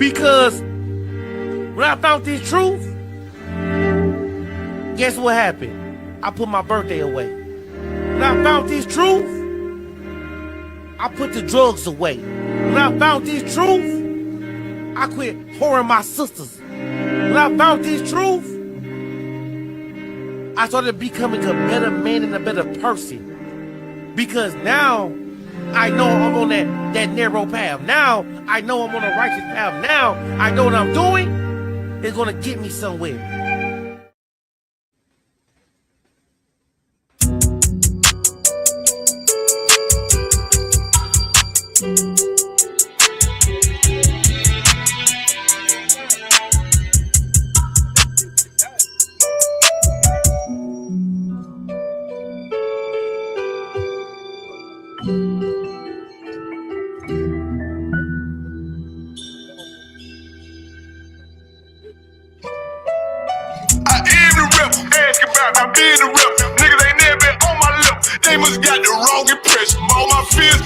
Because when I found this truth, guess what happened? I put my birthday away. When I found this truth, I put the drugs away. When I found this truth, I quit whoring my sisters. When I found this truth, I started becoming a better man and a better person. Because now I know I'm on that narrow path. Now I know I'm on a righteous path. Now I know what I'm doing is gonna get me somewhere.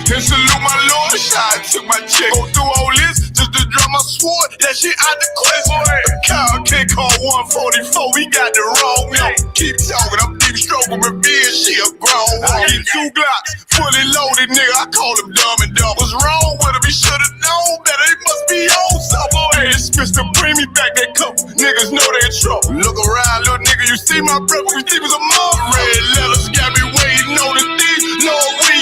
And salute my lord, I took my check. Go through all this just to draw my sword. That shit out the question. Kyle can't call 144, we got the wrong yo. Keep talking, I'm deep stroking, but being she a grown one. I get 2 Glocks, fully loaded, nigga. I call him dumb and dumb. What's wrong with him? He should've known better. He must be on something. Hey, it's Mr. Bring me back that cup. Niggas know they in trouble. Look around, little nigga. You see my brother? We think it was a mom. Red letters got me waiting on the thief. Lord, we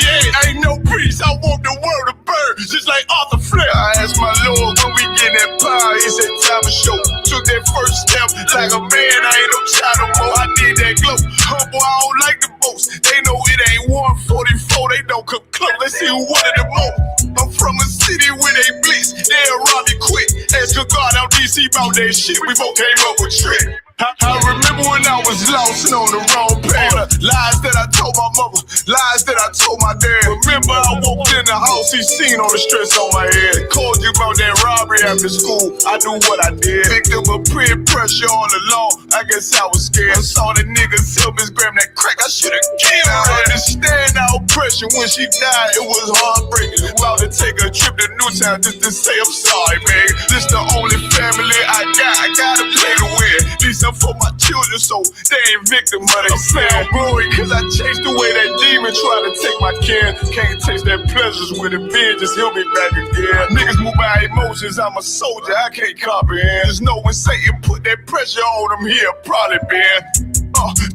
ain't no priest. I want the word of bird, just like Arthur Flair. I asked my Lord when we get that power. He said time to show. Took that first step like a man. I ain't no child no more. I need that glow. Humble, I don't like the boast. They know it ain't 144. They don't come close. Let's see who wanted the most. I'm from a city where they blitz. They'll rob you quick. Ask a God out DC about that shit. We both came up with trick. I remember when I was lost and on the wrong path. Lies that I told my mother, lies that I told my dad. Remember I walked in the house, he seen all the stress on my head. Called you about that robbery after school, I knew what I did. Victim of peer pressure all along, I guess I was scared. I saw the niggas help us grab that crack, I should've killed her. I understand our oppression, when she died it was heartbreaking. About to take a trip to Newtown just to say I'm sorry, man. This the only family I gotta play to win. These are for my children, so they ain't victim of they sin. I'm glory, cause I chased away that demon trying to take my kin. Can't taste that pleasures with it being, just he'll be back again. Niggas move by emotions, I'm a soldier, I can't comprehend. Just know when Satan put that pressure on him, he'll probably bend.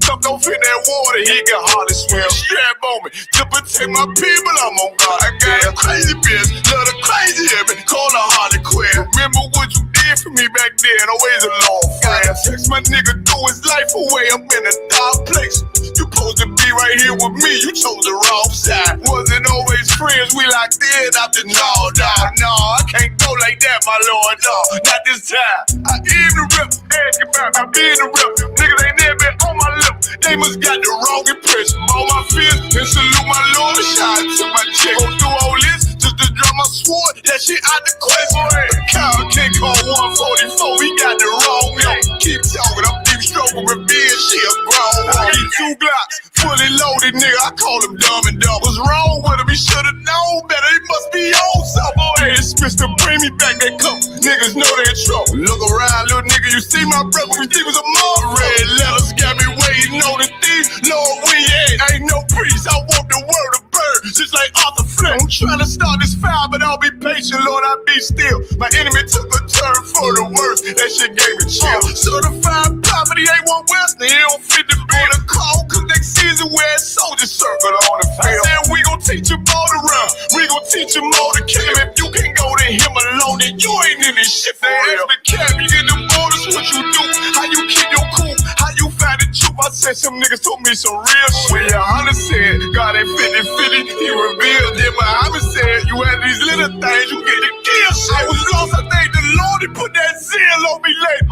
Tucked off in that water, he can hardly swim. Strap on me to protect my people, I'm on God. I got a crazy bitch, love the crazy heaven, call her Harley Quinn. Remember what you did for me back then, always a long friend. Text my nigga threw his life away, I'm in a dark place. You supposed to be right here with me, you chose the wrong side. Wasn't always friends, we locked in after no, I can't go like that, my lord, no, not this time. I am the rep, ask about I being the rep. Niggas ain't never been on my lip, they must got the wrong impression. All my fears, and salute my lord, shine to my check. Go through all this, just to draw my sword, that shit out the question. Kyle can't call 144, we got the wrong yo. Keep talking, I'm deep stroking, revenge, she a grown one. I get 2 Glocks, fully loaded, nigga, I call him dumb and dumb. What's wrong with him? He should've known better, he must be on something. Hey, it's Mr. Bring me back that cup, niggas know they in trouble. Look around, little nigga, you see my brother, we think it was a mom. Red letters got me waiting on the thief. Lord, we ain't no priest, I want the word of bird, just like Arthur Flair. I'm trying to start this fire, but I'll be patient, Lord, I'll be still. My enemy took a turn for the worst, that shit gave me chill. Certified property ain't one Western, he don't fit the bill. The call, cause next season wear a soldier circle on the field. And we gon' teach him all to run, we gon' teach him all to kill him. If you can't go to him alone, then you ain't in this shit for real. The cap, you get them orders, what you do, how you keep your cool, how you find the truth. I said some niggas told me some real shit. When your Hunter said, God ain't 50-50, he revealed it. But Muhammad said, you had these little things, you get the kill shit. I was lost, I thank the Lord, he put that zeal on me late.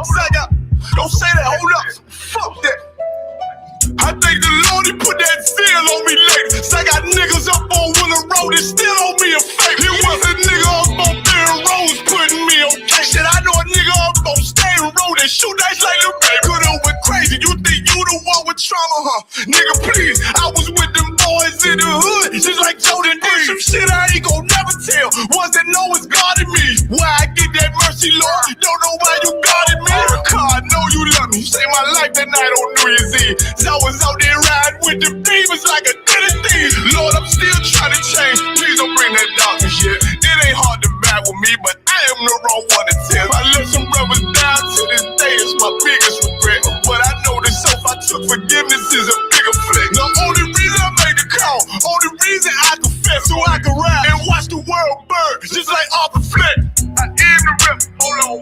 Don't say that, hold up, fuck that. I thank the Lord, he put that zeal on me late. So I got niggas up on Willow Road, they still on me a fake. He was a nigga up on Barron Rose putting me on case. Shit, I know a nigga up on Stain Road that shoot nice like a baby. Could've went crazy, you think you the one with trauma, huh? Nigga, please, I was with them boys in the hood, just like Jordan did. Some shit I ain't gon' never tell. Ones that know it's God in me. Why I get that mercy mercy, Lord. Don't know why you guarded me. God, I know you love me. Saved my life that night on New Year's Eve. So I was out there riding with the demons like a thief. Lord, I'm still trying to change. Please don't bring that darkness yet. It ain't hard to back with me, but I am the wrong one to tell. I let some brothers down to this day. It's my biggest regret. But I know the self I took forgiveness is a bigger flex. The only reason I made the call, only reason I confess, so I can ride and watch the world burn, just like Arthur Fleck. I am the rep. Hold on.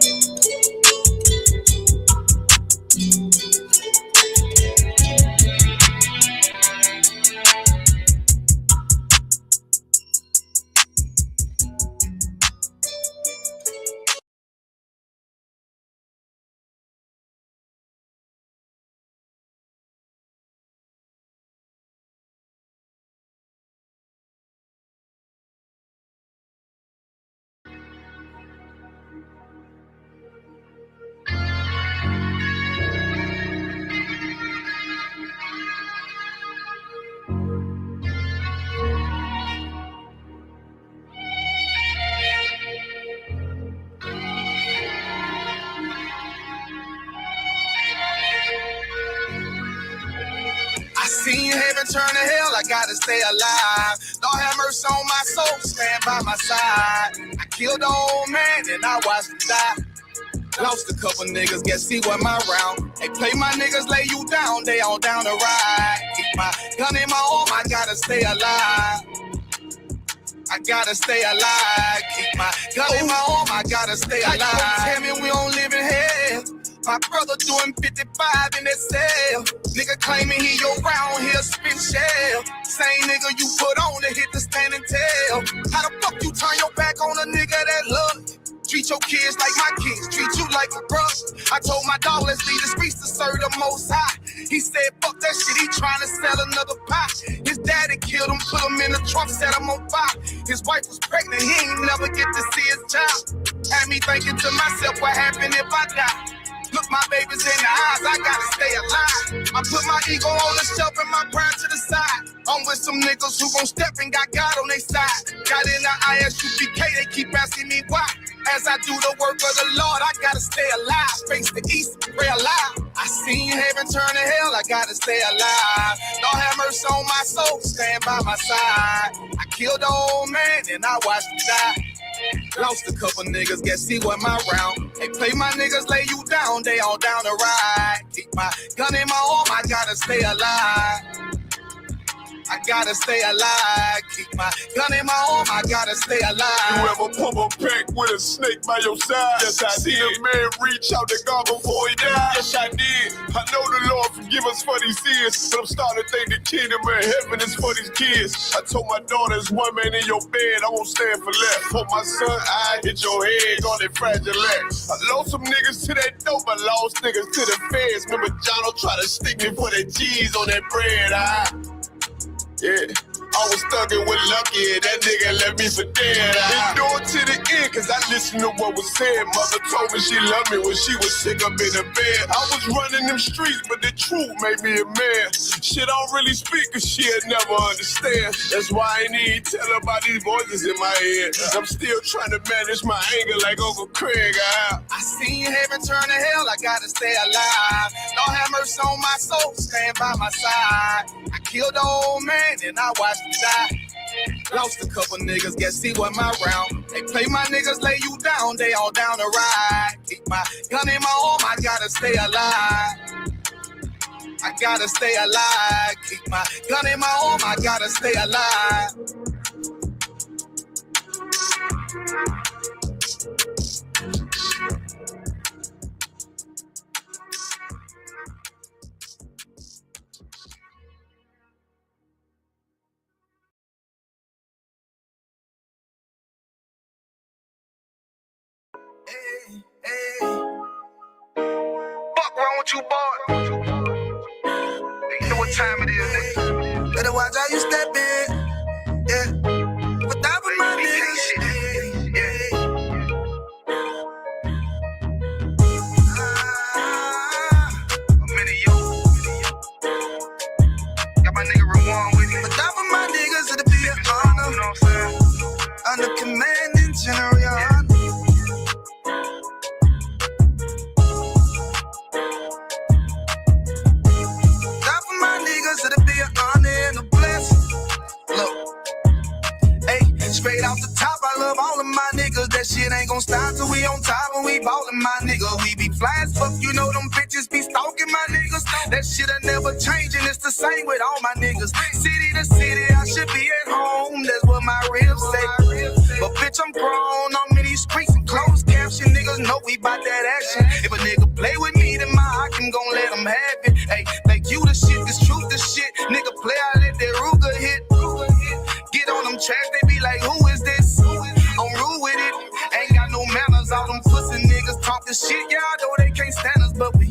Seen heaven turn to hell, I gotta stay alive. Lord have mercy on my soul, stand by my side. I killed the old man and I watched him die. Lost a couple niggas, guess he wasn't my round. They play my niggas, lay you down, they all down the ride. Keep my gun in my arm, I gotta stay alive. I gotta stay alive. Keep my gun in my arm, I gotta stay alive. Tell me we don't live in hell. My brother doing 55 in that cell. Nigga claiming he your round here spin shell. Same nigga you put on to hit the stand and tell. How the fuck you turn your back on a nigga that love you? Treat your kids like my kids, treat you like a brother. I told my dog, let's leave the streets to serve the most high. He said, fuck that shit, he trying to sell another pie. His daddy killed him, put him in the trunk, set him on fire. His wife was pregnant, he ain't never get to see his child. Had me thinking to myself, what happened if I die? Look my babies in the eyes, I gotta stay alive. I put my ego on the shelf and my pride to the side. I'm with some niggas who gon' step and got God on their side. Got in the Isupk, they keep asking me why. As I do the work of the Lord, I gotta stay alive. Face the east, pray alive. I seen heaven turn to hell, I gotta stay alive. Lord have mercy on my soul, stand by my side. I killed the old man and I watched him die. Lost a couple niggas, guess he wasn't my round. They play my niggas, lay you down, they all down the ride. Keep my gun in my arm, I gotta stay alive. I gotta stay alive. Keep my gun in my arm, I gotta stay alive. You ever pump a pack with a snake by your side? Yes, I did. A man reach out to God before he died? Yes, I did. I know the Lord forgive us for these sins, but I'm starting to think the kingdom of heaven is for these kids. I told my daughter, there's one man in your bed, I won't stand for left. For my son, I hit your head on that fragile legs. I lost some niggas to that dope, I lost niggas to the feds. Remember Jono tried to stick me for that cheese on that bread, yeah, I was thugging with Lucky, that nigga left me for dead. Endured to the end, cause I listened to what was said. Mother told me she loved me when she was sick up in the bed. I was running them streets, but the truth made me a man. Shit, I don't really speak, cause she'll never understand. That's why I ain't even tell her about these voices in my head. I'm still trying to manage my anger like Uncle Craig. I seen heaven turn to hell, I gotta stay alive. Lord have mercy on my soul, stand by my side. I killed the old man and I watched him die. Lost a couple niggas, guess he wasn't my round. They play my niggas, lay you down, they all down the ride. Keep my gun in my arm, I gotta stay alive. I gotta stay alive. Keep my gun in my arm, I gotta stay alive. Hey. Fuck wrong with you, boy? You know what time it is, nigga. Better watch how you step in. Yeah. Put that for my niggas. Yeah. I'm in it, yo. Got my nigga Ramon with me. Put that for my niggas, it'll be an honor. You know what I'm saying? Under commanding general. on style till we on top and we ballin', my nigga. We be fly as fuck, you know them bitches be stalking my niggas. That shit'll never change and it's the same with all my niggas. City to city, I should be at home, that's what my ribs say. But bitch, I'm grown, I'm in these streets and closed caption. Niggas know we bout that action. If a nigga play with me, then my Hakim gon' let him have it. Hey, like you the shit, this truth the shit. Nigga play, I let that Ruger hit. Get on them tracks, they be like, who is this? I'm rude with it. Ain't got no manners, all them pussy niggas talking shit. Yeah, I know they can't stand us, but we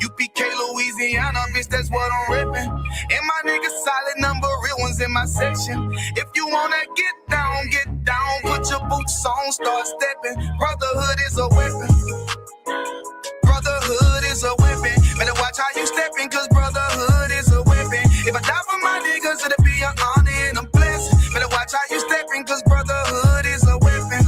UPK Louisiana, bitch, that's what I'm rippin'. And my niggas solid number, real ones in my section. If you wanna get down, put your boots on, start stepping. Brotherhood is a weapon. Brotherhood is a weapon. Better watch how you stepping, cause brotherhood is a weapon. If I die for my niggas, it'll be an honor and a blessing. Better watch how you stepping, cause brotherhood is a weapon.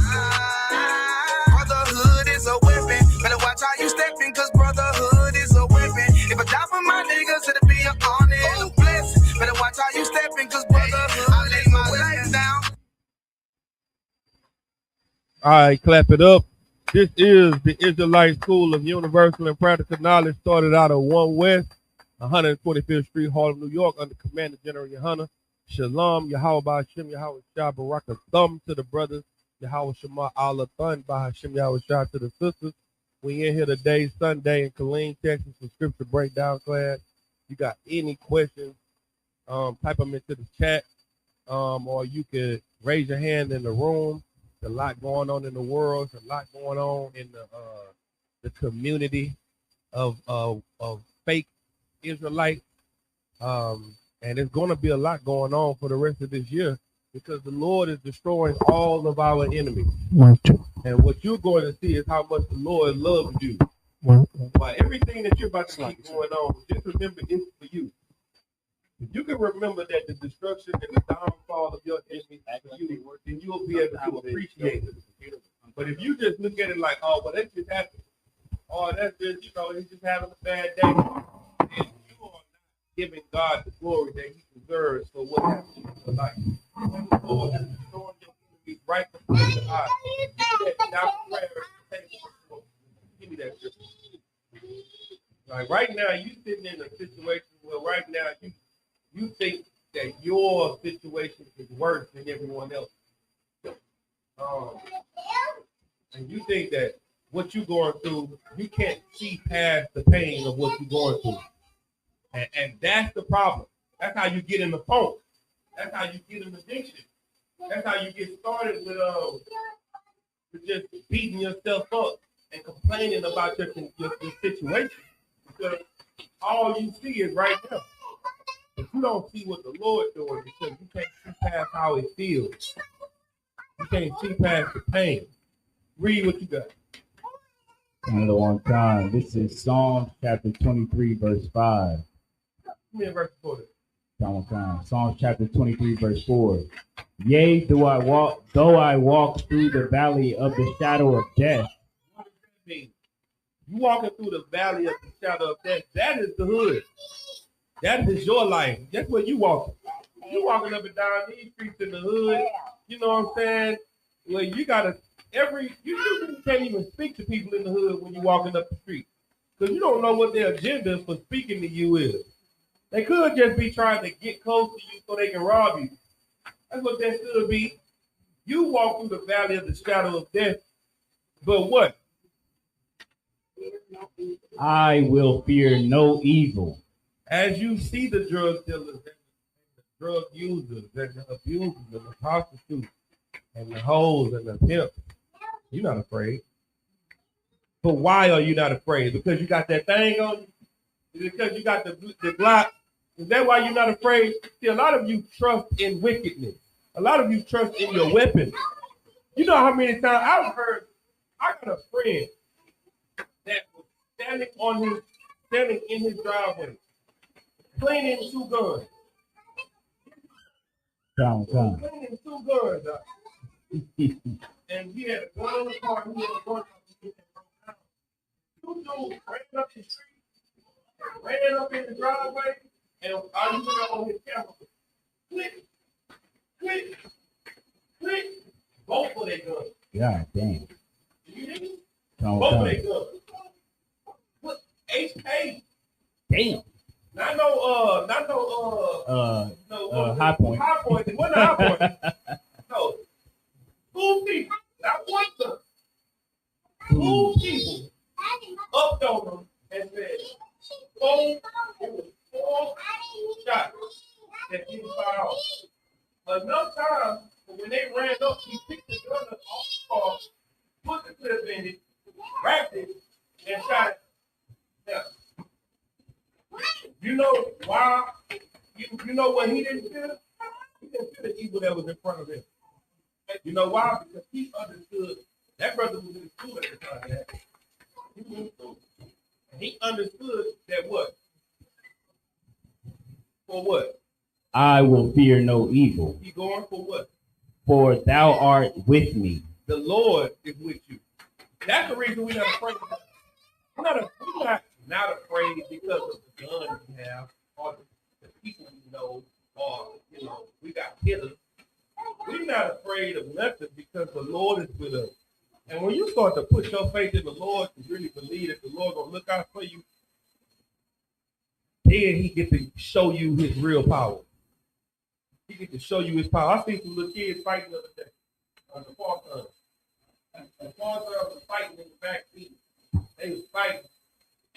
Brotherhood is a weapon. Better watch how you stepping, cause brotherhood is a weapon. If I die for my niggas, it'll be an honor and a blessing. Better watch how you stepping, cause brotherhood, I lay my life down. All right, clap it up. This is the Israelite School of Universal and Practical Knowledge, started out of 1 West, 125th Street, Harlem, New York, under Commander General Yohana. Shalom, Yahweh Ba'Hashem, Yahweh Shah, Baraka Thumb to the brothers, Yahweh Shema Allah Thun, Ba'Hashem, Yahweh Shah to the sisters. We in here today, Sunday, in Killeen, Texas, for scripture breakdown class. You got any questions, type them into the chat, or you could raise your hand in the room. There's a lot going on in the world. There's a lot going on in the community of fake Israelites. And there's going to be a lot going on for the rest of this year because the Lord is destroying all of our enemies. And what you're going to see is how much the Lord loves you. By everything that you're about to see going on, just remember it's for you. If you can remember that the destruction and the downfall of your enemies is for you, then you'll be able to appreciate it. But if you just look at it like, oh, well, that just happened. Oh, that's just, he's just having a bad day. And you are not giving God the glory that he deserves for what happened in your life. The Lord is destroying your enemies right before your eyes. Give me that scripture. Like right now, you sitting in a situation where right now you think that your situation is worse than everyone else. And you think that what you're going through, you can't see past the pain of what you're going through. And that's the problem. That's how you get in the funk. That's how you get in addiction. That's how you get started with just beating yourself up and complaining about your situation. Because all you see is right now. But you don't see what the Lord doing because you can't see past how it feels. You can't see past the pain. Read what you got. Another one time. This is Psalms chapter 23, verse 5. Give me a verse 4. Psalms chapter 23, verse 4. Yea, though I walk through the valley of the shadow of death. What does that mean? You walking through the valley of the shadow of death, that is the hood. That is your life. That's where you walking. You walking up and down these streets in the hood. You know what I'm saying? Well, you can't even speak to people in the hood when you're walking up the street. Because you don't know what their agenda for speaking to you is. They could just be trying to get close to you so they can rob you. That's what that could be. You walk through the valley of the shadow of death, but what? I will fear no evil. As you see the drug dealers and the drug users and the abusers and the prostitutes and the hoes and the pimps, you're not afraid. But why are you not afraid? Because you got that thing on you? Is it because you got the Glock? Is that why you're not afraid? See, a lot of you trust in wickedness. A lot of you trust in your weapons. You know how many times I got a friend that was standing in his driveway, cleaning 2 guns. Cleaning 2 guns. And he had a gun on the car. He had a gun on the car. 2 dudes ran up the street, ran up in the driveway, and I was on his camera. Click. Both of their guns. God damn. Song Both of time. they guns. Put HK. Damn. Not no High Point. High Point. It wasn't a High Point. No. Two people. Not one gun. Two people upped on them and said, it was 4 shots that didn't fire off. Enough time when they ran up, he picked the gun up off the car, put the clip in it, wrapped it, and shot it. Now, you know why? You know what he didn't feel? He didn't feel the evil that was in front of him. You know why? Because he understood. That brother was in school at the time. Man. He was in school. And he understood that what? For what? I will fear no evil, He going for what? for thou art with me. The Lord is with you. That's the reason we're not afraid. We're not afraid because of the gun we have, or the people we know, or we got killers. We're not afraid of nothing because the Lord is with us. And when you start to put your faith in the Lord and really believe that the Lord gonna look out for you, then He gets to show you His real power. He gets to show you His power. I seen some little kids fighting the other day on the farm. The farm was fighting in the back seat. They was fighting,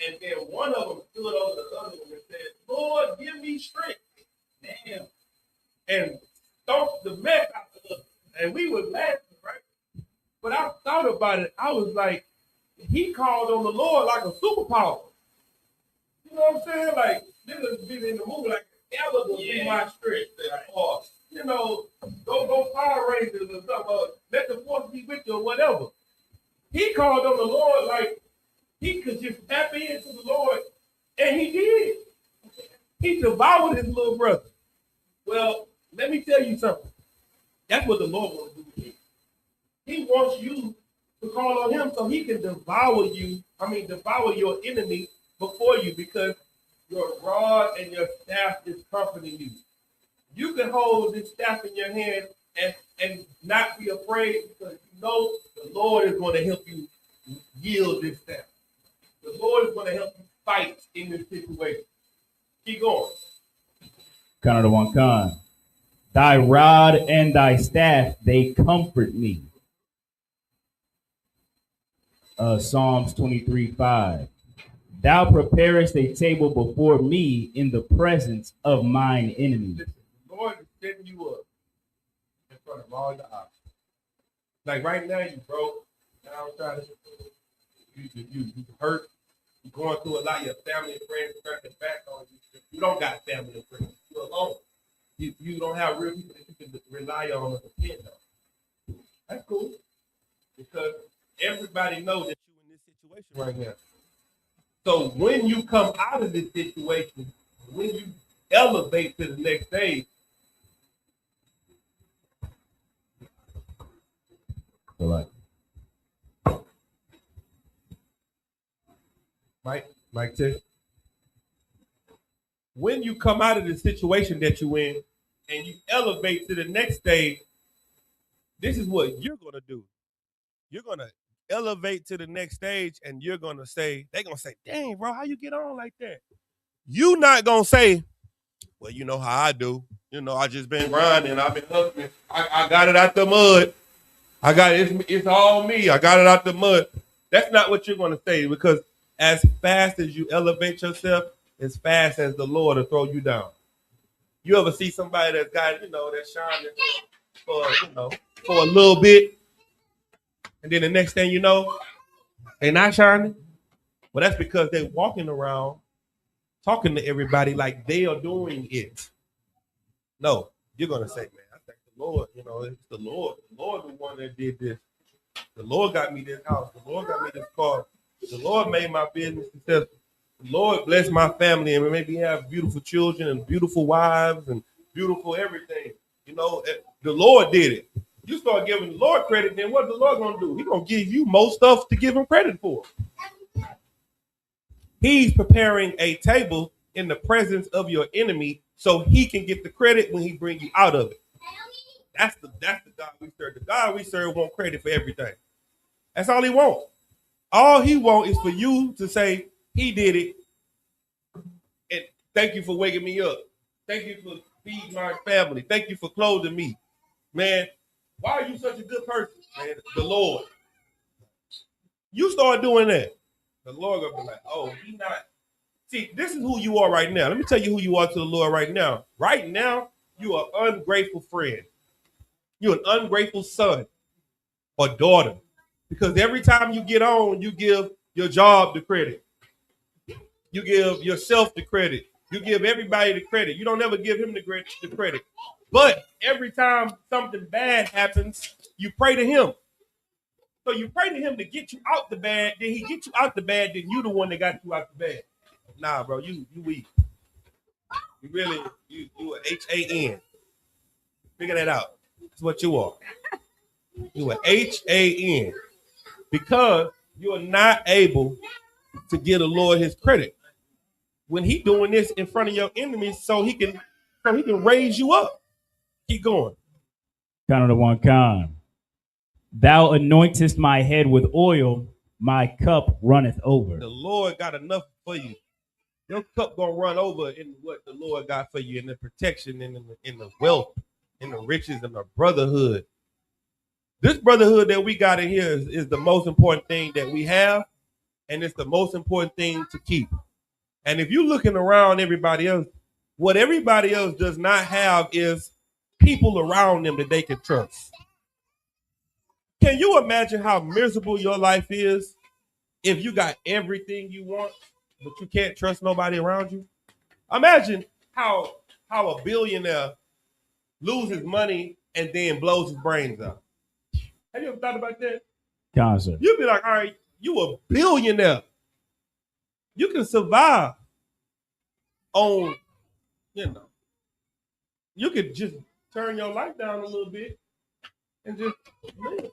and then one of them stood over the other one and said, "Lord, give me strength." Damn. And stomped the mess out of us. And we was laughing, right? But I thought about it. I was like, he called on the Lord like a superpower. You know what I'm saying? Like, this has been in the movie, like, ever will be my strength. Or, go Power Rangers or something. Let the force be with you or whatever. He called on the Lord like he could just tap into the Lord. And he did. He devoured his little brother. Well, let me tell you something. That's what the Lord wants to do with you. He wants you to call on him so he can devour your enemy before you, because your rod and your staff is comforting you. You can hold this staff in your hand and not be afraid, because you know the Lord is going to help you yield this staff. The Lord is going to help you fight in this situation. Keep going. Count of the one con. Thy rod and thy staff, they comfort me. Psalms 23:5. Thou preparest a table before me in the presence of mine enemies. Listen, the Lord is setting you up in front of all the options. Like right now, you broke. Now I'm trying to. You hurt. You're going through a lot. Your family and friends are turning their back on you. You don't got family and friends. You're alone. You don't have real people that you can rely on or depend on. That's cool. Because everybody knows that you're in this situation right now. So when you come out of this situation, when you elevate to the next stage, Mike test. When you come out of the situation that you're in and you elevate to the next stage, this is what you're gonna do. You're gonna elevate to the next stage, and you're gonna say, they're gonna say, "Dang, bro, how you get on like that?" You not gonna say, "Well, you know how I do. I just been grinding. I've been hustling. I got it out the mud. I got it. It's all me. I got it out the mud." That's not what you're gonna say, because as fast as you elevate yourself, as fast as the Lord will throw you down. You ever see somebody that's got, that's shining for a little bit, and then the next thing you know, they're not shining? Well, that's because they're walking around talking to everybody like they are doing it. No, you're gonna say, "Man, I thank the Lord. It's the Lord. The Lord the one that did this. The Lord got me this house. The Lord got me this car. The Lord made my business successful. The Lord bless my family and maybe have beautiful children and beautiful wives and beautiful everything. The Lord did it." You start giving the Lord credit, then what the Lord gonna do? He's gonna give you more stuff to give him credit for. He's preparing a table in the presence of your enemy so he can get the credit when he brings you out of it. That's the God we serve. The God we serve wants credit for everything. That's all he wants. All he wants is for you to say he did it, and thank you for waking me up. Thank you for feeding my family. Thank you for clothing me, man. Why are you such a good person, man? The Lord. You start doing that, the Lord gonna be like, oh, he not. See, this is who you are right now. Let me tell you who you are to the Lord right now. Right now, you are an ungrateful friend. You're an ungrateful son or daughter. Because every time you get on, you give your job the credit. You give yourself the credit. You give everybody the credit. You don't ever give him the credit. But every time something bad happens, you pray to him. So you pray to him to get you out the bad. Then he gets you out the bad. Then you the one that got you out the bad. Nah, bro, you weak. You really you a HAN. Figure that out. That's what you are. You a HAN. Because you are not able to give the Lord his credit when he doing this in front of your enemies, so he can raise you up. Keep going. Count of the one con. Thou anointest my head with oil, my cup runneth over. The Lord got enough for you. Your cup gonna run over in what the Lord got for you, in the protection, in the wealth, in the riches, and the brotherhood. This brotherhood that we got in here is the most important thing that we have, and it's the most important thing to keep. And if you're looking around everybody else, what everybody else does not have is people around them that they can trust. Can you imagine how miserable your life is if you got everything you want, but you can't trust nobody around you? Imagine how a billionaire loses money and then blows his brains out. Have you ever thought about that? Concert. You'd be like, all right, you a billionaire. You can survive on, you could just turn your life down a little bit and just live.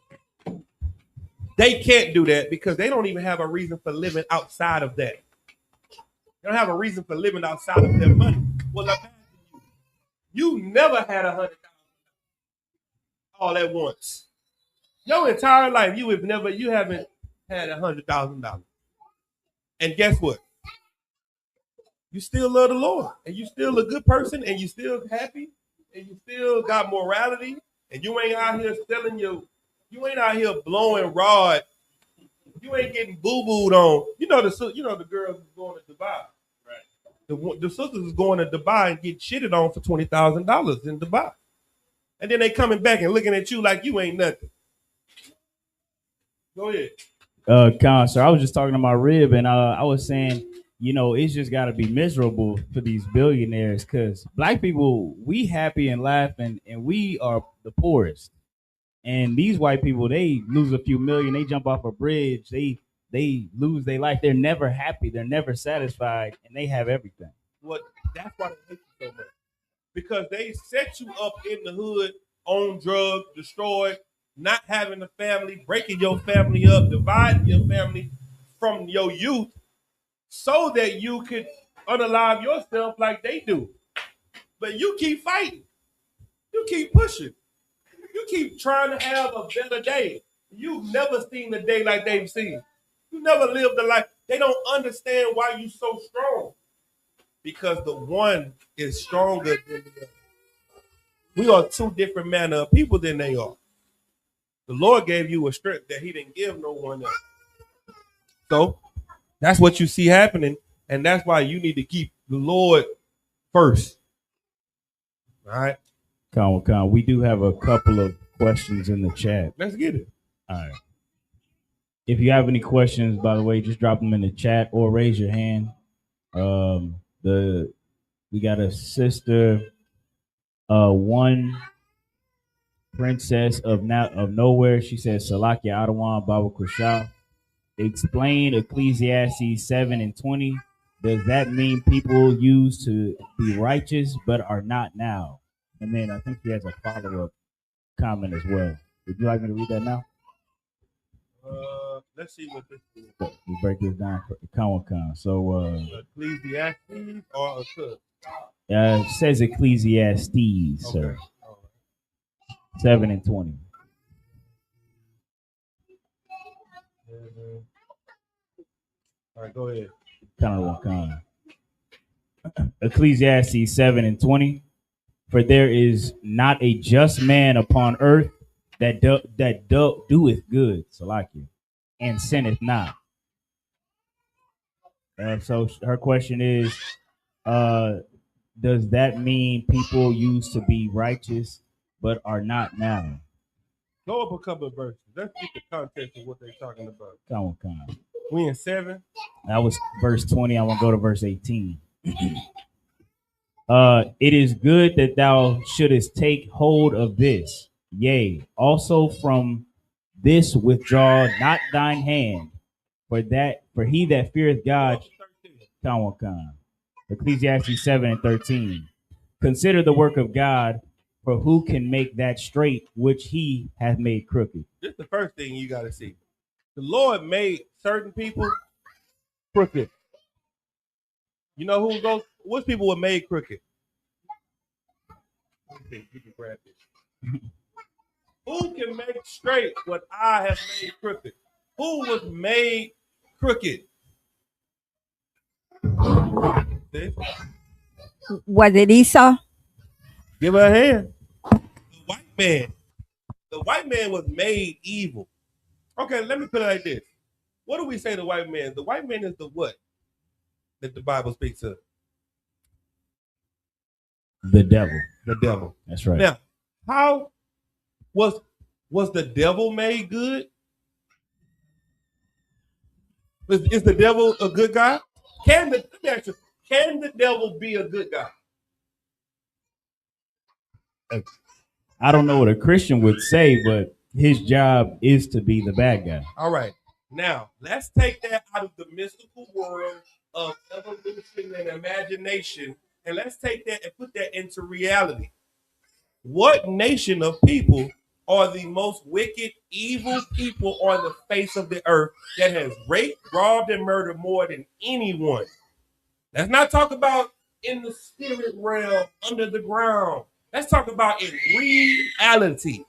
They can't do that because they don't even have a reason for living outside of that. They don't have a reason for living outside of their money. Well, you never had $100,000 all at once. Your entire life, you haven't had $100,000. And guess what? You still love the Lord, and you still a good person, and you still happy, and you still got morality, and you ain't out here you ain't out here blowing rod. You ain't getting boo-booed on. The girls is going to Dubai. Right. The sisters is going to Dubai and get shitted on for $20,000 in Dubai. And then they coming back and looking at you like you ain't nothing. Go ahead. Concert. I was just talking to my rib, and I was saying, it's just got to be miserable for these billionaires because black people, we happy and laughing, and we are the poorest. And these white people, they lose a few million, they jump off a bridge, they lose their life. They're never happy, they're never satisfied, and they have everything. Well, that's why they hate you so much. Because they set you up in the hood, on drugs, destroyed, not having a family, breaking your family up, dividing your family from your youth, so that you could unalive yourself like they do. But you keep fighting. You keep pushing. You keep trying to have a better day. You've never seen a day like they've seen. You never lived a life. They don't understand why you're so strong. Because the one is stronger than the other. We are two different manner of people than they are. The Lord gave you a strength that he didn't give no one else. So that's what you see happening, and that's why you need to keep the Lord first. All right? Con, we do have a couple of questions in the chat. Let's get it. All right. If you have any questions, by the way, just drop them in the chat or raise your hand. We got a sister, one princess of nowhere. She says, Salakia Adawan Baba Kushal. Explain Ecclesiastes 7:20. Does that mean people used to be righteous but are not now? And then I think he has a follow-up comment as well. Would you like me to read that now? Let's see what this is. We break this down for Con. So Ecclesiastes or it says Ecclesiastes, sir. 7:20. All right, go ahead. Kind. Ecclesiastes 7:20. For there is not a just man upon earth that doeth good, Salakia, and sinneth not. So her question is, does that mean people used to be righteous but are not now? Go up a couple of verses. Let's get the context of what they're talking about. Come on. We in 7. That was verse 20. I want to go to verse 18. It is good that thou shouldest take hold of this. Yea, also from this withdraw not thine hand, for he that feareth God. Ecclesiastes 7:13. Consider the work of God, for who can make that straight which he hath made crooked? This is the first thing you got to see. The Lord made certain people crooked. You know who goes? Which people were made crooked? You can grab this. Who can make straight what I have made crooked? Who was made crooked? See? Was it Esau? Give her a hand. The white man. The white man was made evil. Okay, let me put it like this. What do we say the white man? The white man is the what that the Bible speaks of? The devil. The devil. That's right. Now, how was the devil made good? Is the devil a good guy? Can the devil be a good guy? I don't know what a Christian would say, but his job is to be the bad guy. All right. Now, let's take that out of the mystical world of evolution and imagination, and let's take that and put that into reality. What nation of people are the most wicked, evil people on the face of the earth that has raped, robbed, and murdered more than anyone? Let's not talk about in the spirit realm, under the ground. Let's talk about in reality.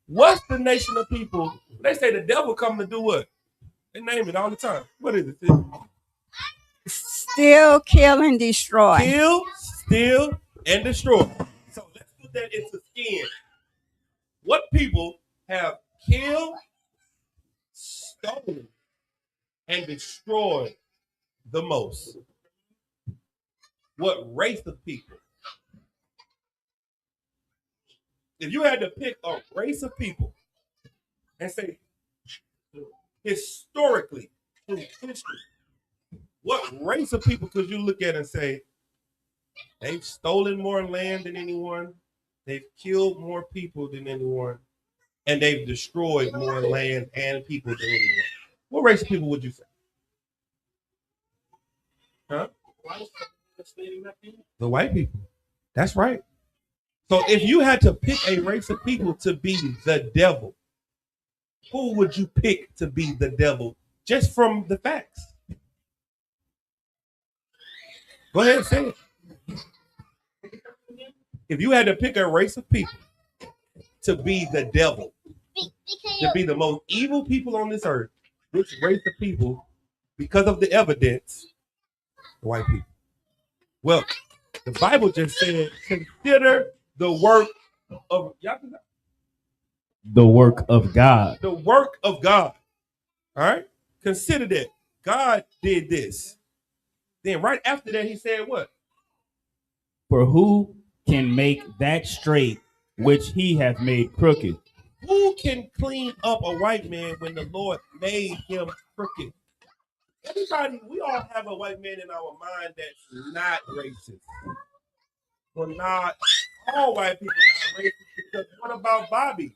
What's the nation of people? They say the devil come to do what? They name it all the time. What is it? Steal, kill, and destroy. Kill, steal, and destroy. So let's put that into skin. What people have killed, stolen, and destroyed the most? What race of people? If you had to pick a race of people and say, historically, through history, what race of people could you look at and say, they've stolen more land than anyone, they've killed more people than anyone, and they've destroyed more land and people than anyone? What race of people would you say? Huh? The white people. That's right. So if you had to pick a race of people to be the devil, who would you pick to be the devil just from the facts? Go ahead and say it. If you had to pick a race of people to be the devil, to be the most evil people on this earth, which race of people, because of the evidence, the white people? Well, the Bible just said, consider the work of Yatazaq. The work of God. The work of God. All right? Consider that. God did this. Then right after that, he said what? For who can make that straight which he hath made crooked? Who can clean up a white man when the Lord made him crooked? Everybody, we all have a white man in our mind that's not racist. Well, not all white people are not racist, because what about Bobby?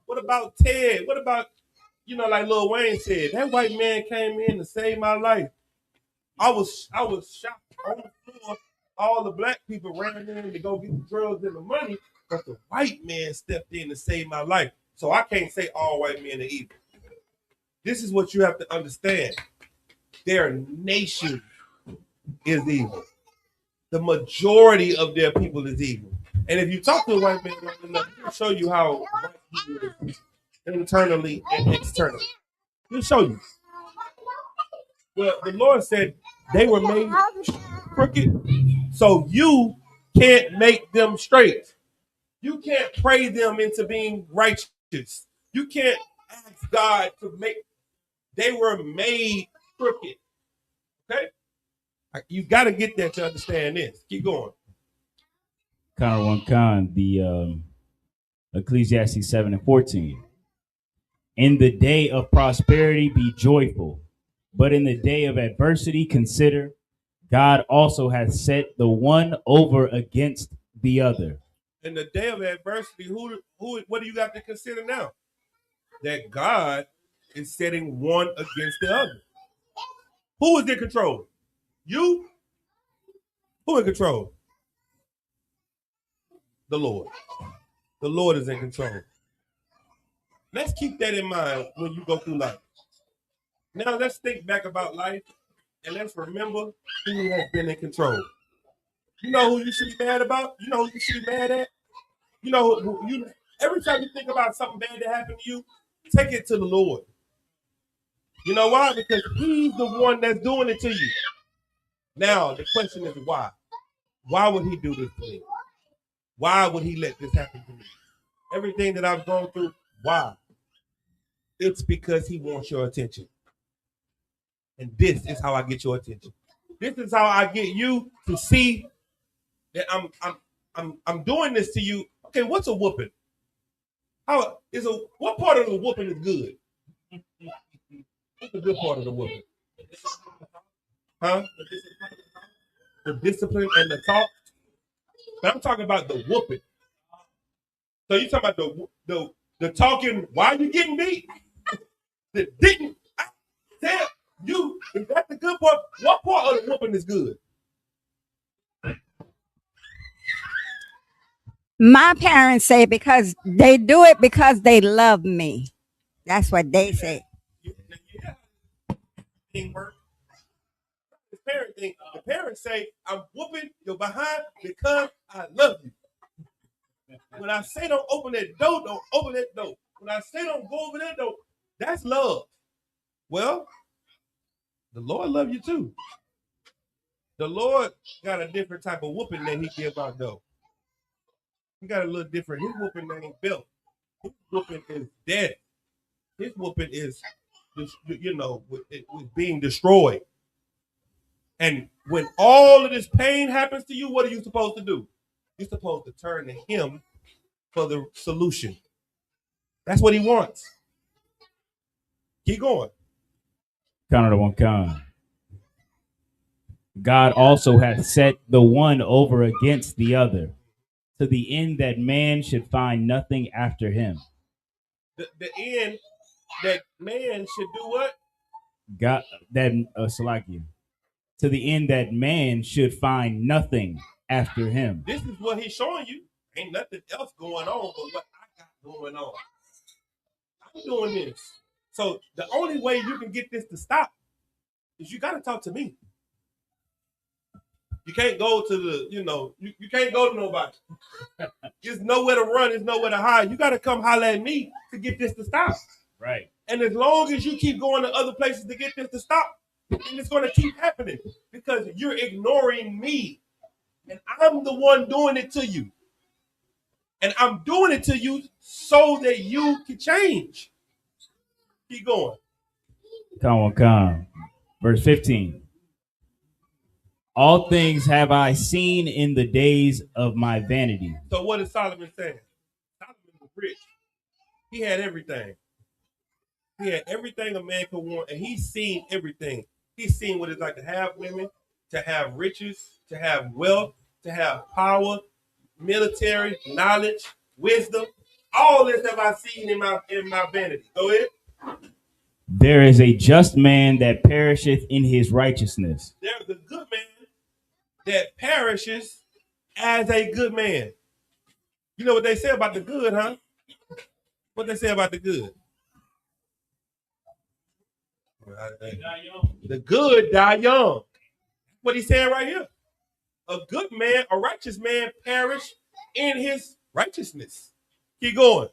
What about Ted? What about, like Lil Wayne said, that white man came in to save my life. I was shocked on the floor. All the black people ran in to go get the drugs and the money, but the white man stepped in to save my life. So I can't say all white men are evil. This is what you have to understand. Their nation is evil. The majority of their people is evil. And if you talk to a white man, he'll show you how white he is internally and externally. He'll show you. Well, the Lord said they were made crooked, so you can't make them straight. You can't pray them into being righteous. You can't ask God to make. They were made crooked. Okay, you got to get that to understand this. Keep going. Con one con, the Ecclesiastes 7:14. In the day of prosperity, be joyful, but in the day of adversity, consider God also has set the one over against the other. In the day of adversity, what do you got to consider now? That God is setting one against the other. Who is in control? You? Who in control? The Lord. The Lord is in control. Let's keep that in mind when you go through life. Now let's think back about life and let's remember who has been in control. You know who you should be mad about? You know who you should be mad at? You know who you every time you think about something bad that happened to you, take it to the Lord. You know why? Because He's the one that's doing it to you. Now the question is why? Why would He do this to me? Why would He let this happen to me? Everything that I've gone through, why? It's because He wants your attention. And this is how I get your attention. This is how I get you to see that I'm doing this to you. Okay, what's a whooping? What part of the whooping is good? What's the good part of the whooping? Huh? The discipline and the talk. But I'm talking about the whooping. So you talking about the talking while you getting beat? The didn't I tell you, is that the good part? What part of the whooping is good? My parents say because they do it because they love me. That's what they say. Yeah. Thing work. The parent thing. The parents say, I'm whooping your behind because I love you. When I say don't open that door, don't open that door. When I say don't go over that door, that's love. Well, the Lord love you too. The Lord got a different type of whooping that He give out though. He got a little different. His whooping ain't built. His whooping is dead. His whooping is, with being destroyed. And when all of this pain happens to you, what are you supposed to do? You're supposed to turn to Him for the solution. That's what He wants. Keep going. Counter one con. God also hath set the one over against the other, to the end that man should find nothing after him. The end that man should do what? God that Salakia. To the end that man should find nothing after him. This is what He's showing you. Ain't nothing else going on but what I got going on. I'm doing this. So the only way you can get this to stop is you got to talk to me. You can't go to the, you can't go to nobody. There's nowhere to run. There's nowhere to hide. You got to come holler at me to get this to stop. Right. And as long as you keep going to other places to get this to stop, then it's going to keep happening because you're ignoring me. And I'm the one doing it to you. And I'm doing it to you so that you can change. Keep going. Come. Verse 15. All things have I seen in the days of my vanity. So what is Solomon saying? Solomon was rich. He had everything. He had everything a man could want, and he's seen everything. He's seen what it's like to have women, to have riches, to have wealth, to have power, military, knowledge, wisdom. All this have I seen in my vanity. Go ahead. There is a just man that perisheth in his righteousness. There's a good man that perishes as a good man. You know what they say about the good, huh? What they say about the good? The good die young. What he's saying right here. A good man, a righteous man perish in his righteousness. Keep going.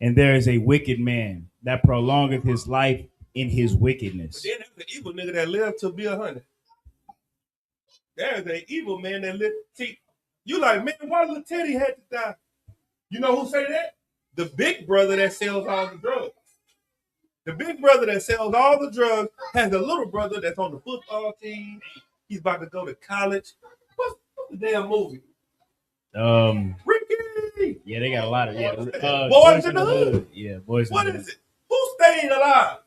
And there is a wicked man that prolongeth his life in his wickedness. Then there's an evil nigga that lived to be 100. There's an evil man that lived. See, you like, man, why little Teddy had to die? You know who say that? The big brother that sells all the drugs. The big brother that sells all the drugs has a little brother that's on the football team. He's about to go to college. What's the damn movie? Ricky. Yeah, they got a lot of Boys in the Hood. Yeah, Boys in What the Hood. is it? Who stayed alive?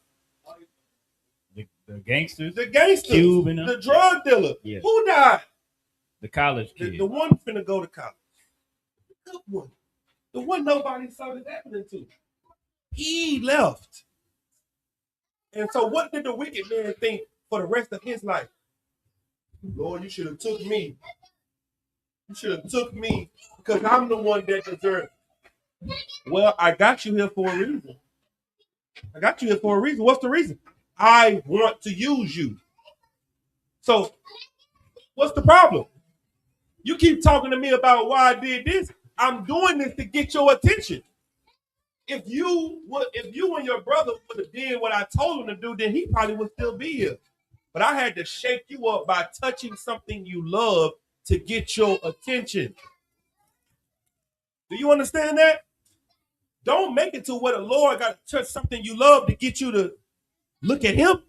The gangsters. The gangsters. Cube and them. The drug dealer. Yeah. Who died? The college kid. The one finna go to college. The good one. The one nobody saw this happening to. He left. And so what did the wicked man think for the rest of his life? Lord, you should have took me. You should have took me because I'm the one that deserved. Well, I got you here for a reason. I got you here for a reason. What's the reason? I want to use you. So what's the problem? You keep talking to me about why I did this. I'm doing this to get your attention. If you and your brother would have did what I told him to do, then he probably would still be here. But I had to shake you up by touching something you love to get your attention. Do you understand that? Don't make it to where the Lord got to touch something you love to get you to look at him.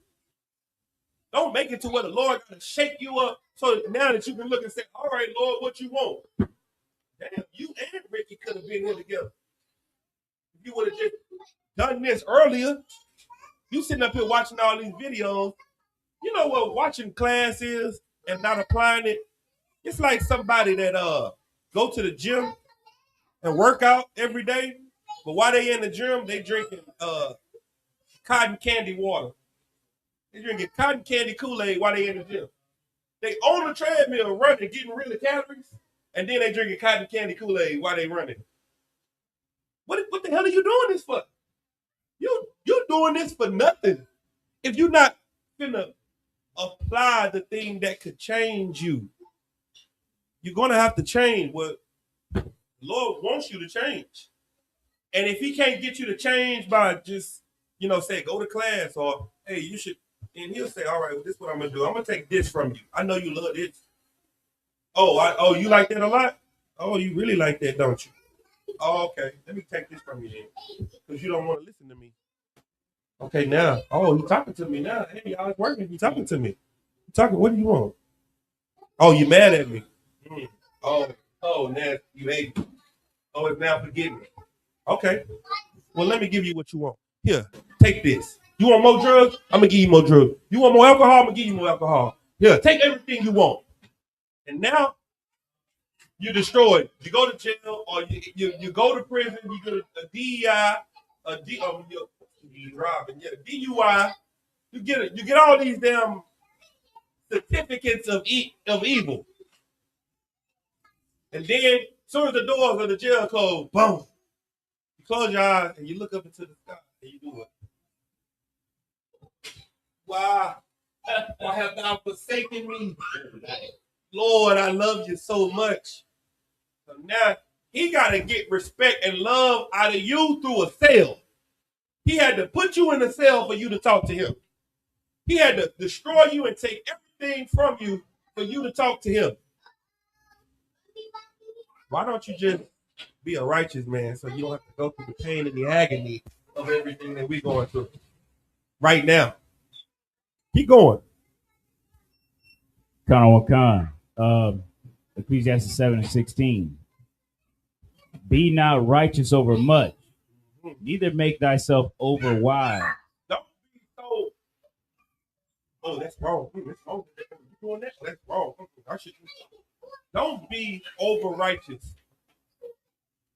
Don't make it to where the Lord got to shake you up so that now that you can look and say, all right, Lord, what you want? Damn, you and Ricky could have been here together. If you would have just done this earlier, you sitting up here watching all these videos. You know what watching class is and not applying it? It's like somebody that go to the gym and work out every day, but while they in the gym, they drinking cotton candy water. They drinking cotton candy Kool-Aid while they in the gym. They on the treadmill running, getting rid of calories, and then they drinking cotton candy Kool-Aid while they running. What the hell are you doing this for? You're doing this for nothing. If you're not finna apply the thing that could change you, you're gonna have to change what the Lord wants you to change. And if he can't get you to change by just, say, go to class or, hey, you should, and he'll say, all right, well, this is what I'm going to do. I'm going to take this from you. I know you love this. Oh, you like that a lot? Oh, you really like that, don't you? Oh, okay. Let me take this from you then because you don't want to listen to me. Okay, now. Oh, he's talking to me now. Hey, I was working. He's talking to me. What do you want? Oh, you mad at me? Oh, now you hate me. Oh, it's now forgive me. Okay. Well, let me give you what you want. Here, take this. You want more drugs? I'm going to give you more drugs. You want more alcohol? I'm going to give you more alcohol. Here, take everything you want. And now, you're destroyed. You go to jail or you go to prison. You get a DEI, DUI. You get all these damn certificates of evil. And then, as soon as the doors of the jail close, boom. You close your eyes and you look up into the sky and you do it. Why have thou forsaken me? Lord, I love you so much. So now he got to get respect and love out of you through a cell. He had to put you in a cell for you to talk to him. He had to destroy you and take everything from you for you to talk to him. Why don't you just be a righteous man so you don't have to go through the pain and the agony of everything that we're going through right now? Keep going. Ecclesiastes 7:16. Be not righteous over much, neither make thyself over wise. Don't be so. Oh, that's wrong. That's wrong. You doing that? That's wrong. Don't be over righteous.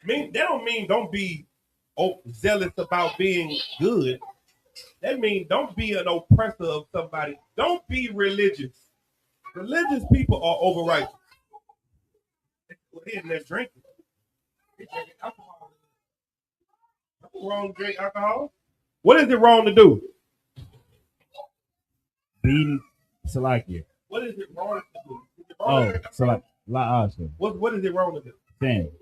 That don't mean don't be zealous about being good. That means don't be an oppressor of somebody. Don't be religious. Religious people are over righteous. They're drinking. They're drinking alcohol. Nothing wrong to drink alcohol. What is it wrong to do? Be Salakia. What is it wrong to do? What is it wrong to do? Sin.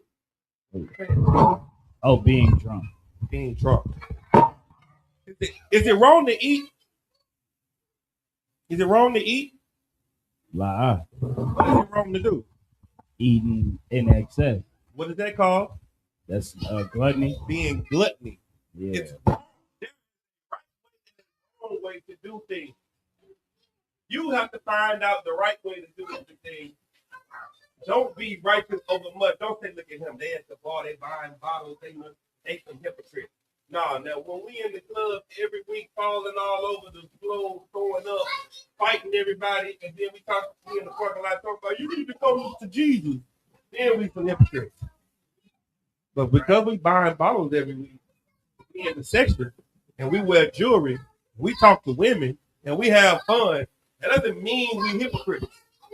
Oh, being drunk. Being drunk. Is it wrong to eat? Is it wrong to eat? La, What is it wrong to do? eating in excess. What is that called? That's gluttony. Being gluttony. Yeah. It's the wrong way to do things. You have to find out the right way to do everything. Don't be righteous over much. Don't say, look at him. They at the bar, they buying bottles, they some hypocrites. No, now when we in the club every week falling all over the floor, throwing up, fighting everybody, and then we in the parking lot talking about you need to go to Jesus. Then we some hypocrites. But because we buying bottles every week, we in the section and we wear jewelry, we talk to women and we have fun, that doesn't mean we hypocrites.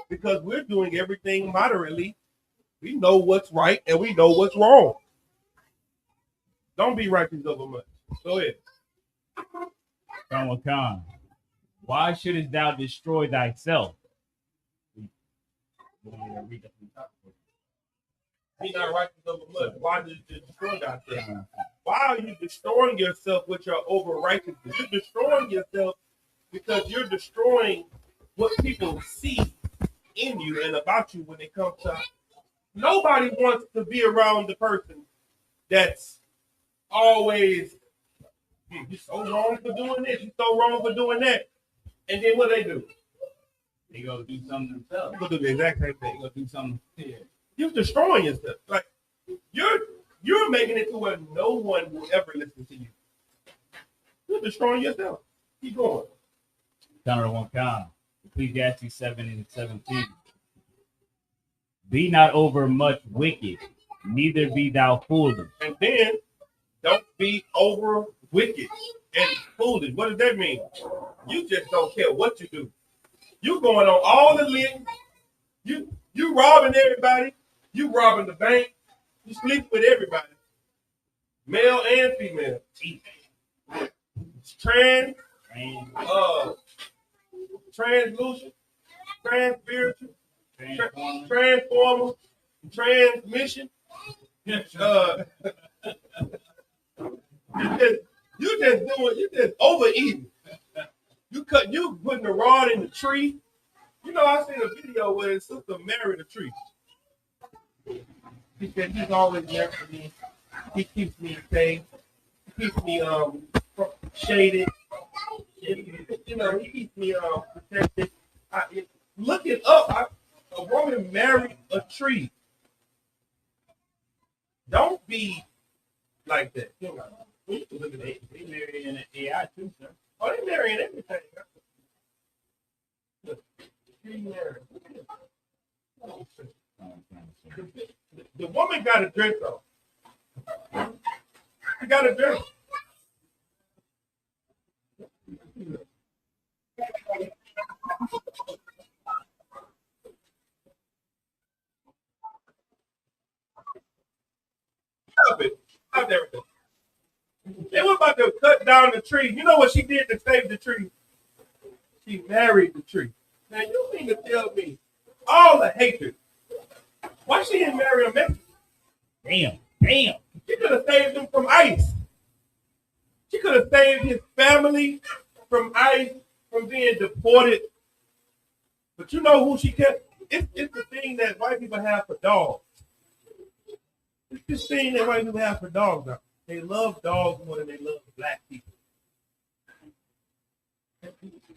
Because we're doing everything moderately. We know what's right and we know what's wrong. Don't be righteous over much. Go ahead. Khan, why shouldest thou destroy thyself? Be not righteous over much. Why did you destroy thyself? Why are you destroying yourself with your over righteousness? You're destroying yourself because you're destroying what people see in you and about you when it comes to. Nobody wants to be around the person that's always, you're so wrong for doing this, you're so wrong for doing that. And then what they do? They go do something themselves. They go do the exact same thing. They go do something. Yeah. You're destroying yourself. Like you're making it to where no one will ever listen to you. You're destroying yourself. Keep going. Khan, Ecclesiastes 7:17. Be not over much wicked, neither be thou foolish. And then don't be over wicked and foolish. What does that mean? You just don't care what you do. You going on all the lists. You robbing everybody. You robbing the bank. You sleep with everybody. Male and female. Translucent, trans-spiritual, transformer, transmission. You just overeating. You putting the rod in the tree. You know, I seen a video where his sister married a tree. He said he's always there for me. He keeps me safe. He keeps me shaded. You know, he keeps me protected. Looking up, a woman married a tree. Don't be like that. You know, we look at it. They married in an AI too, sir. Oh, they marrying everything. Look, tree married. The woman got a dress on. She got a dress. Stop it. Stop everything. They were about to cut down the tree. You know what she did to save the tree? She married the tree. Now you mean to tell me all the hatred. Why she didn't marry a Mexican? Damn. She could have saved him from ICE. She could have saved his family from ICE, from being deported. But you know who she kept? It's the thing that white people have for dogs. It's this thing that white people have for dogs now. They love dogs more than they love black people.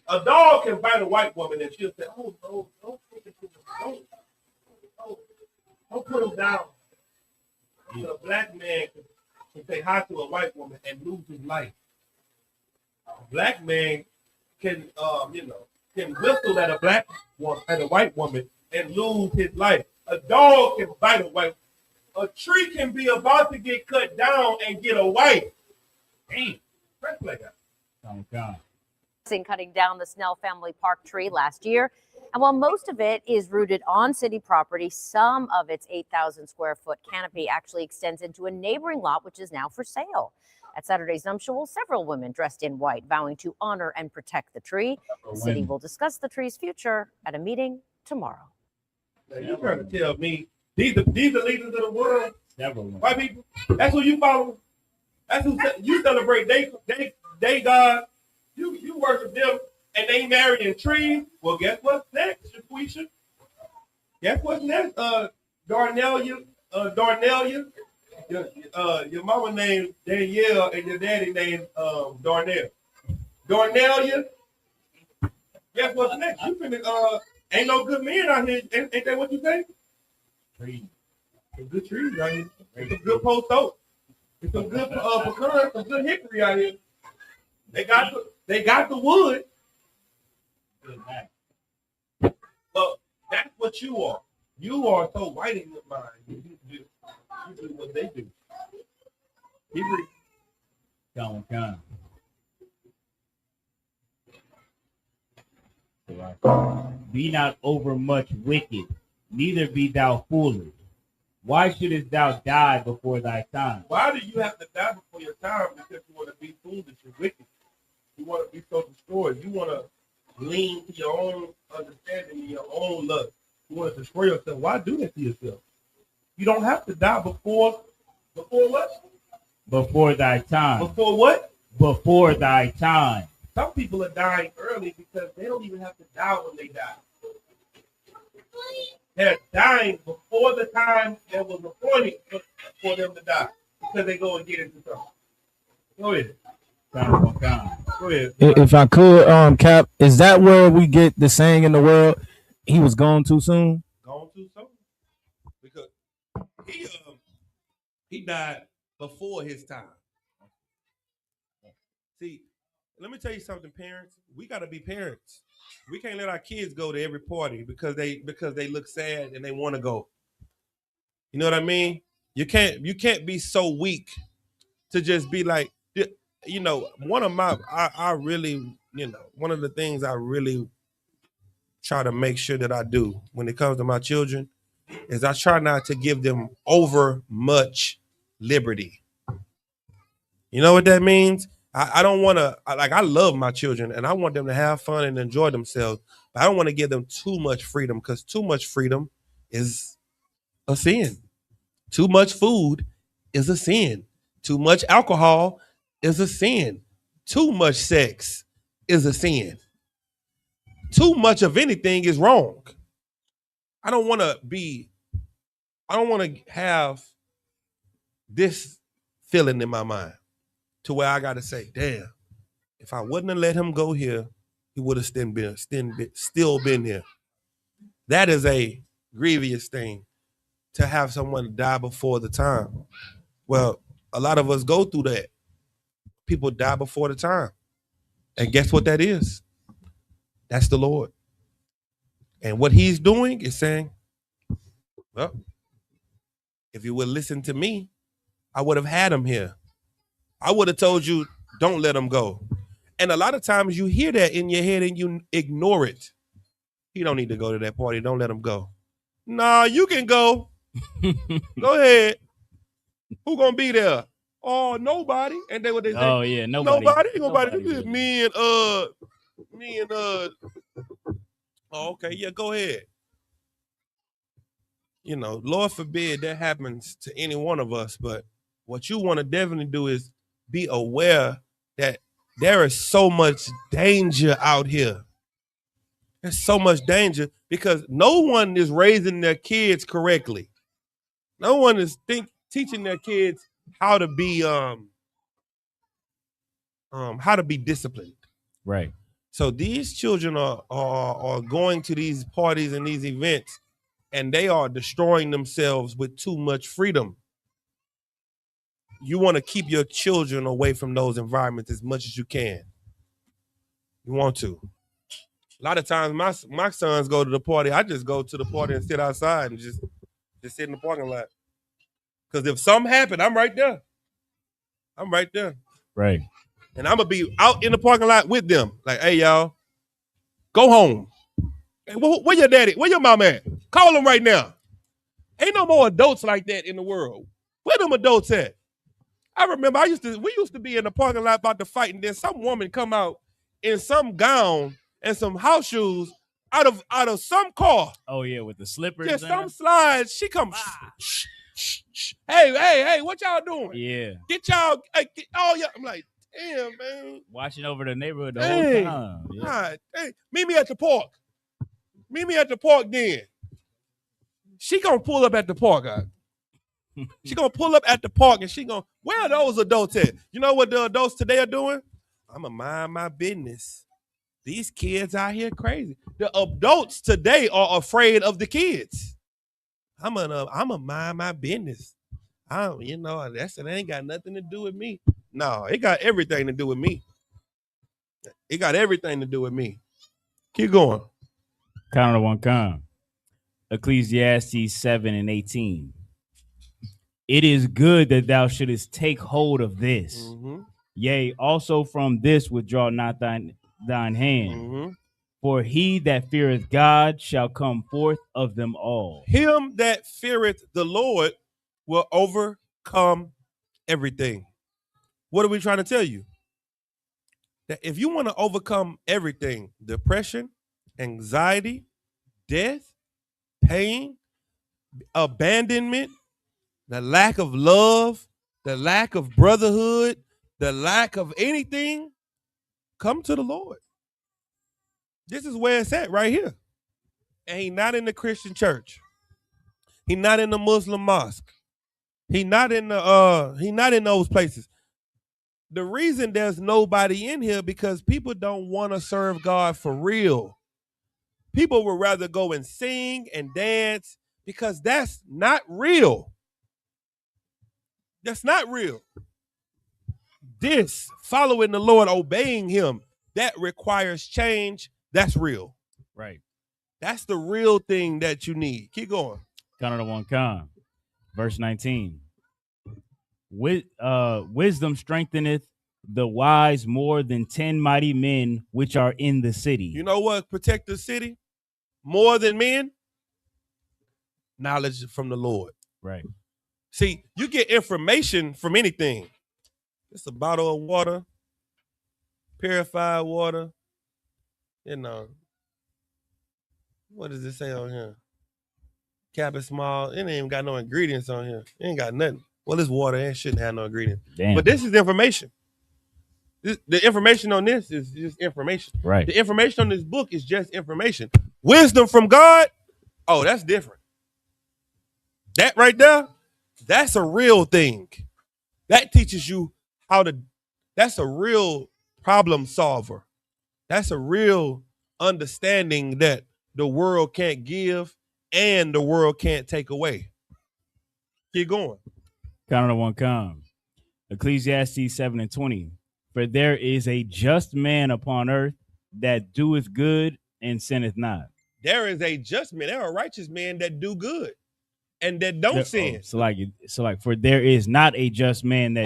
A dog can bite a white woman and she'll say, oh, no, don't take it to the don't put him down. A black man can say hi to a white woman and lose his life. A black man can whistle at a white woman and lose his life. A dog can bite a white. A tree can be about to get cut down and get a wife. Damn, press play, guys. Cutting down the Snell family park tree last year. And while most of it is rooted on city property, some of its 8,000 square foot canopy actually extends into a neighboring lot, which is now for sale. At Saturday's nuptial, several women dressed in white, vowing to honor and protect the tree. The city will discuss the tree's future at a meeting tomorrow. Now, you're trying to tell me these are leaders of the world? White people? That's who you follow? That's who you celebrate they God, you worship them, and they marrying trees. Well, guess what's next, Shaquisha? Guess what's next? Darnelia. Your mama named Danielle and your daddy named Darnell. Darnelia. Guess what's next? You finna ain't no good men out here. Ain't that what you say? Trees. Some good trees out here. There's some good post oak. There's some good pecan, some good hickory out here. They got the wood. But that's what you are. You are so white in your mind. You do what they do. Come. Be not overmuch wicked, neither be thou foolish. Why shouldest thou die before thy time? Why do you have to die before your time? Because you want to be foolish and wicked. You want to be so destroyed. You want to lean to your own understanding and your own lust. You want to destroy yourself. Why do that to yourself? You don't have to die before what? Before thy time. Before what? Before thy time. Some people are dying early because they don't even have to die when they die. They're dying before the time that was appointed for them to die because they go and get into something. Go ahead. Go ahead. If I could, Cap, is that where we get the saying in the world, he was gone too soon? Gone too soon. Because he died before his time. See, let me tell you something, parents. We gotta be parents. We can't let our kids go to every party because they look sad and they want to go. You know what I mean? You can't be so weak to just be like, you know, one of the things I really try to make sure that I do when it comes to my children is I try not to give them over much liberty. You know what that means? I don't want to, I love my children and I want them to have fun and enjoy themselves, but I don't want to give them too much freedom because too much freedom is a sin. Too much food is a sin. Too much alcohol is a sin. Too much sex is a sin. Too much of anything is wrong. I don't want to have this feeling in my mind to where I got to say, damn, if I wouldn't have let him go here, he would have still been here. That is a grievous thing to have someone die before the time. Well, a lot of us go through that. People die before the time. And guess what that is? That's the Lord. And what he's doing is saying, well, if you would listen to me, I would have had him here. I would have told you, don't let him go. And a lot of times you hear that in your head and you ignore it. He don't need to go to that party. Don't let him go. Nah, you can go. Go ahead. Who gonna be there? Oh, nobody. And then what they say? Oh yeah, nobody. Nobody. Me and oh, okay, yeah, go ahead. You know, Lord forbid that happens to any one of us, but what you want to definitely do is be aware that there is so much danger out here. There's so much danger because no one is raising their kids correctly. No one is teaching their kids how to be disciplined. Right. So these children are going to these parties and these events, and they are destroying themselves with too much freedom. You want to keep your children away from those environments as much as you can. You want to. A lot of times my sons go to the party. I just go to the party and sit outside and just sit in the parking lot. Because if something happened, I'm right there. Right. And I'm going to be out in the parking lot with them. Like, hey, y'all, go home. Hey, where your daddy? Where your mom at? Call them right now. Ain't no more adults like that in the world. Where them adults at? I remember we used to be in the parking lot about to fight, and then some woman come out in some gown and some house shoes out of some car. Oh yeah, with the slippers. Just some slides. She comes. Hey, what y'all doing? Yeah. Get y'all. All y'all. I'm like, Damn, man. Watching over the neighborhood the Dang. whole time. Yeah. God, dang. Meet me at the park. Meet me at the park then. She gonna pull up at the park, God. She gonna pull up at the park and she gonna, where are those adults at? You know what the adults today are doing? I'ma mind my business. These kids out here crazy. The adults today are afraid of the kids. I'ma mind my business. That ain't got nothing to do with me. No, it got everything to do with me. It got everything to do with me. Keep going. Count on one come. Ecclesiastes 7:18. It is good that thou shouldest take hold of this. Mm-hmm. Yea, also from this withdraw not thine hand. Mm-hmm. For he that feareth God shall come forth of them all. Him that feareth the Lord will overcome everything. What are we trying to tell you? That if you want to overcome everything, depression, anxiety, death, pain, abandonment, the lack of love, the lack of brotherhood, the lack of anything, come to the Lord. This is where it's at right here. And he's not in the Christian church. He's not in the Muslim mosque. He's not in those places. The reason there's nobody in here because people don't want to serve God for real. People would rather go and sing and dance because that's not real. That's not real. This, following the Lord, obeying him, that requires change. That's real. Right. That's the real thing that you need. Keep going. Count on one come. Verse 19. Wisdom strengtheneth the wise more than 10 mighty men which are in the city. You know what protect the city more than men? Knowledge from the Lord. Right. See, you get information from anything. It's a bottle of water, purified water. What does it say on here? Cap is small. It ain't even got no ingredients on here. It ain't got nothing. Well, it's water. It shouldn't have no ingredients. Damn. But this is information. The information on this is just information. Right. The information on this book is just information. Wisdom from God, oh, that's different. That right there, that's a real thing. That teaches you that's a real problem solver. That's a real understanding that the world can't give and the world can't take away. Keep going. Count on one come. Ecclesiastes 7:20. For there is a just man upon earth that doeth good and sinneth not. There is a just man. There are righteous men that do good and that don't sin. So like, for there is not a just man that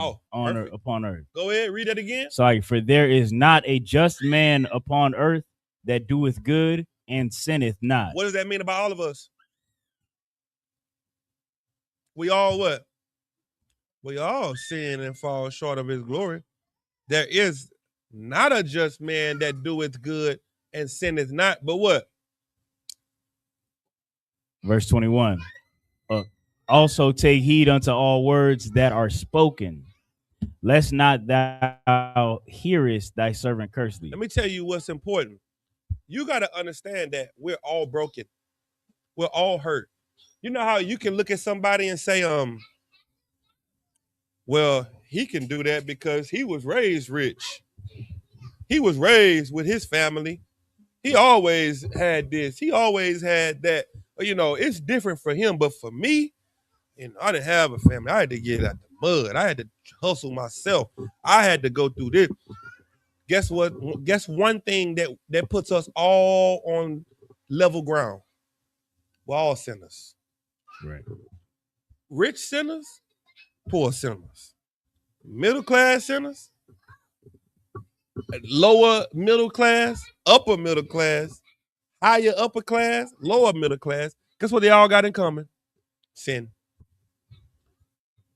upon earth. Go ahead, read that again. So like, for there is not a just man upon earth that doeth good and sinneth not. What does that mean about all of us? We all what? We all sin and fall short of his glory. There is not a just man that doeth good and sinneth not, but what? Verse 21. Also take heed unto all words that are spoken, lest not thou hearest thy servant curse thee. Let me tell you what's important. You got to understand that we're all broken. We're all hurt. You know how you can look at somebody and say, well, he can do that because he was raised rich. He was raised with his family. He always had this. He always had that. It's different for him, but for me, I didn't have a family. I had to get out the mud. I had to hustle myself. I had to go through this. Guess what? Guess one thing that puts us all on level ground. We're all sinners. Right. Rich sinners, poor sinners. Middle class sinners, lower middle class, upper middle class, higher upper class, lower middle class. Guess what they all got in common? Sin.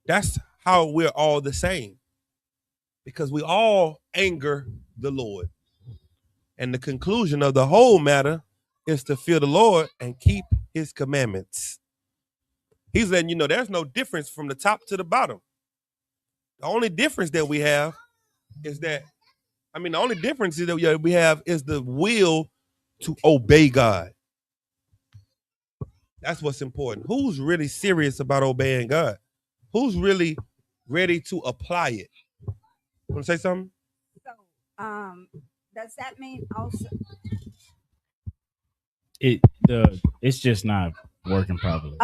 That's how we're all the same. Because we all anger the Lord. And the conclusion of the whole matter is to fear the Lord and keep his commandments. He's letting you know there's no difference from the top to the bottom. The only difference that we have is that, I mean, the only difference is that we have is the will to obey God. That's what's important. Who's really serious about obeying God? Who's really ready to apply it? Want to say something? So, does that mean also? It's just not working properly.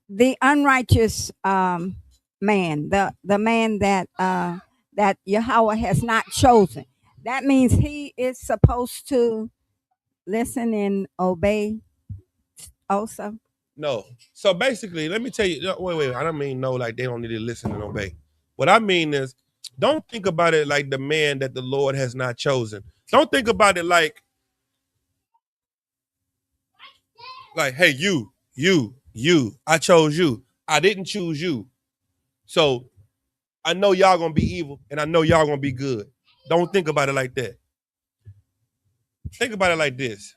The unrighteous man, the man that that Yahweh has not chosen. That means he is supposed to listen and obey also. No. So basically, let me tell you. Wait. I don't mean no, like they don't need to listen and obey. What I mean is, don't think about it like the man that the Lord has not chosen. Don't think about it like, hey, you. I chose you. I didn't choose you. So I know y'all gonna be evil, and I know y'all gonna be good. Don't think about it like that. Think about it like this.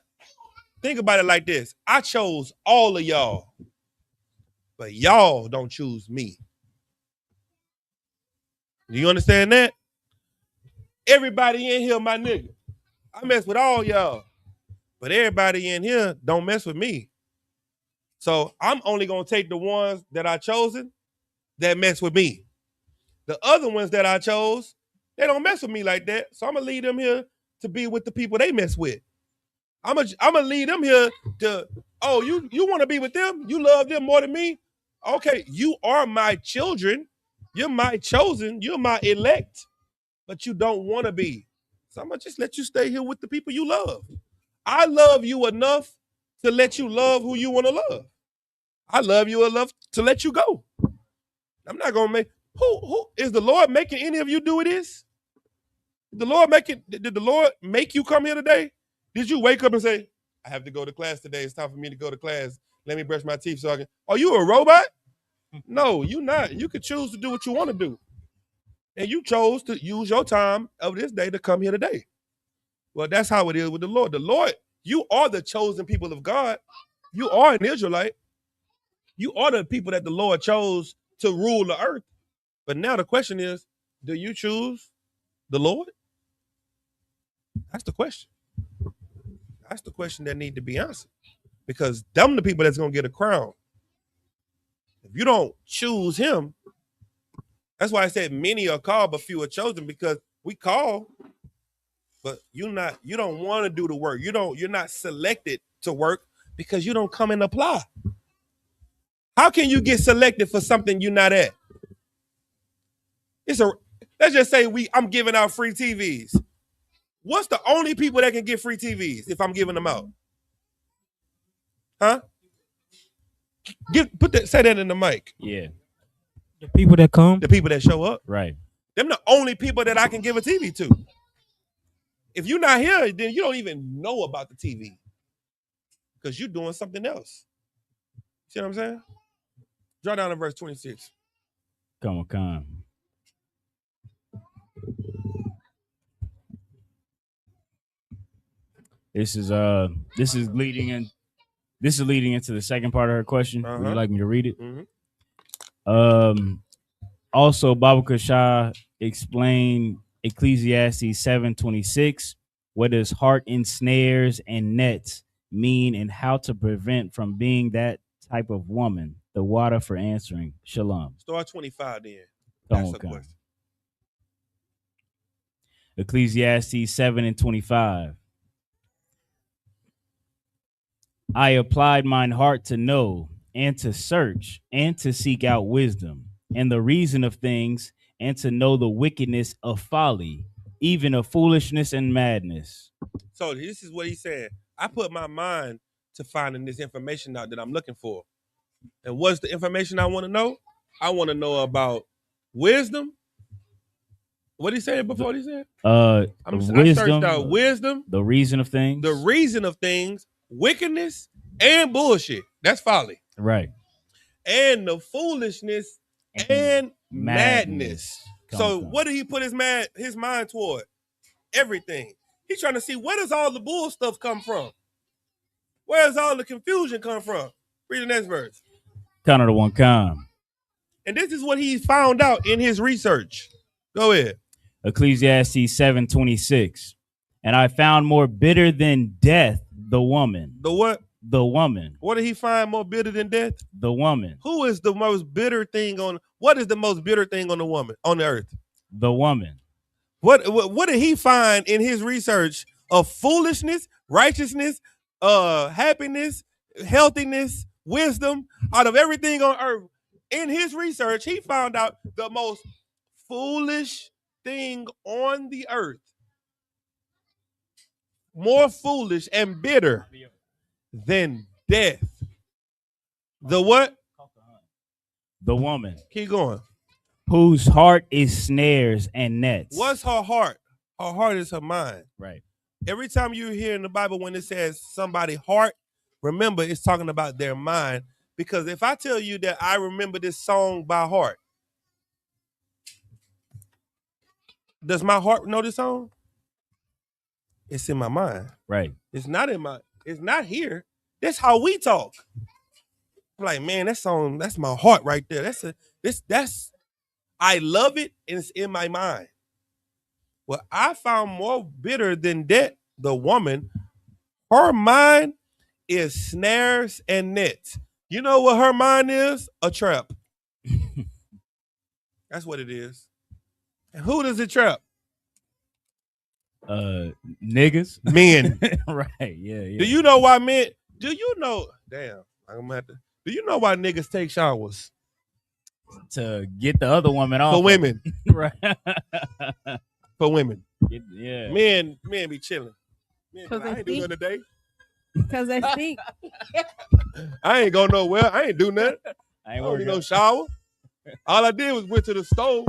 Think about it like this. I chose all of y'all, but y'all don't choose me. Do you understand that? Everybody in here, my nigga. I mess with all y'all, but everybody in here don't mess with me. So I'm only gonna take the ones that I chosen that mess with me. The other ones that I chose, they don't mess with me like that. So I'm gonna leave them here to be with the people they mess with. I'm gonna lead them here to, oh, you want to be with them? You love them more than me? Okay, you are my children. You're my chosen. You're my elect, but you don't want to be. So I'm gonna just let you stay here with the people you love. I love you enough to let you love who you want to love. I love you enough to let you go. I'm not gonna make who is the Lord making any of you do this? Did the Lord make you come here today? Did you wake up and say, I have to go to class today. It's time for me to go to class. Let me brush my teeth so I can. Are you a robot? No, you're not. You could choose to do what you want to do. And you chose to use your time of this day to come here today. Well, that's how it is with the Lord. The Lord, you are the chosen people of God. You are an Israelite. You are the people that the Lord chose to rule the earth. But now the question is, do you choose the Lord? That's the question. That's the question that need to be answered. Because them the people that's going to get a crown. If you don't choose him, that's why I said many are called, but few are chosen, because we call, but you don't want to do the work. You're not selected to work because you don't come and apply. How can you get selected for something you're not at? Let's just say I'm giving out free TVs. What's the only people that can get free TVs if I'm giving them out? Huh? Say that in the mic. Yeah. The people that come. The people that show up. Right. Them the only people that I can give a TV to. If you're not here, then you don't even know about the TV. Because you're doing something else. See what I'm saying? Draw down to verse 26. Come on. This is leading into the second part of her question. Would you like me to read it? Mm-hmm. Also, Baba Kasha explained Ecclesiastes 7:26. What does heart ensnares and nets mean, and how to prevent from being that type of woman? The water for answering. Shalom. Start 25 then. That's the question. Ecclesiastes 7:25. I applied mine heart to know and to search and to seek out wisdom and the reason of things and to know the wickedness of folly, even of foolishness and madness. So this is what he's saying. I put my mind to finding this information out that I'm looking for. And what's the information I want to know? I want to know about wisdom. What did he say before he said? I searched out wisdom. The reason of things. The reason of things. Wickedness and bullshit. That's folly. Right. And the foolishness and madness. So what did he put his mind toward? Everything. He's trying to see, where does all the bull stuff come from? Where does all the confusion come from? Read the next verse. Count of the one come. And this is what he found out in his research. Go ahead. Ecclesiastes 7:26. And I found more bitter than death the woman. The what? The woman. What did he find more bitter than death? The woman. Who is the most bitter thing on? What is the most bitter thing on the woman on the earth? The woman. What did he find in his research of foolishness, righteousness, happiness, healthiness, wisdom, out of everything on earth? In his research, he found out the most foolish thing on the earth. More foolish and bitter than death. The what? The woman. Keep going. Whose heart is snares and nets. What's her heart? Her heart is her mind. Right. Every time you hear in the Bible when it says somebody's heart, remember it's talking about their mind. Because if I tell you that I remember this song by heart, does my heart know this song? It's in my mind. Right. It's not here. That's how we talk. I'm like, man, that song, that's my heart right there. I love it and it's in my mind. Well, I found more bitter than that, the woman, her mind is snares and nets. You know what her mind is? A trap. That's what it is. And who does it trap? Niggas. Men. Right. Yeah. Do you know why men? Do you know? Damn, I'm gonna have to. Do you know why niggas take showers? To get the other woman off. For women. Right. For women. Yeah. Men be chilling. Men, Cause I ain't do nothing today. Because they stink. I ain't go nowhere. I ain't do nothing. I ain't don't need working. no shower. All I did was went to the store.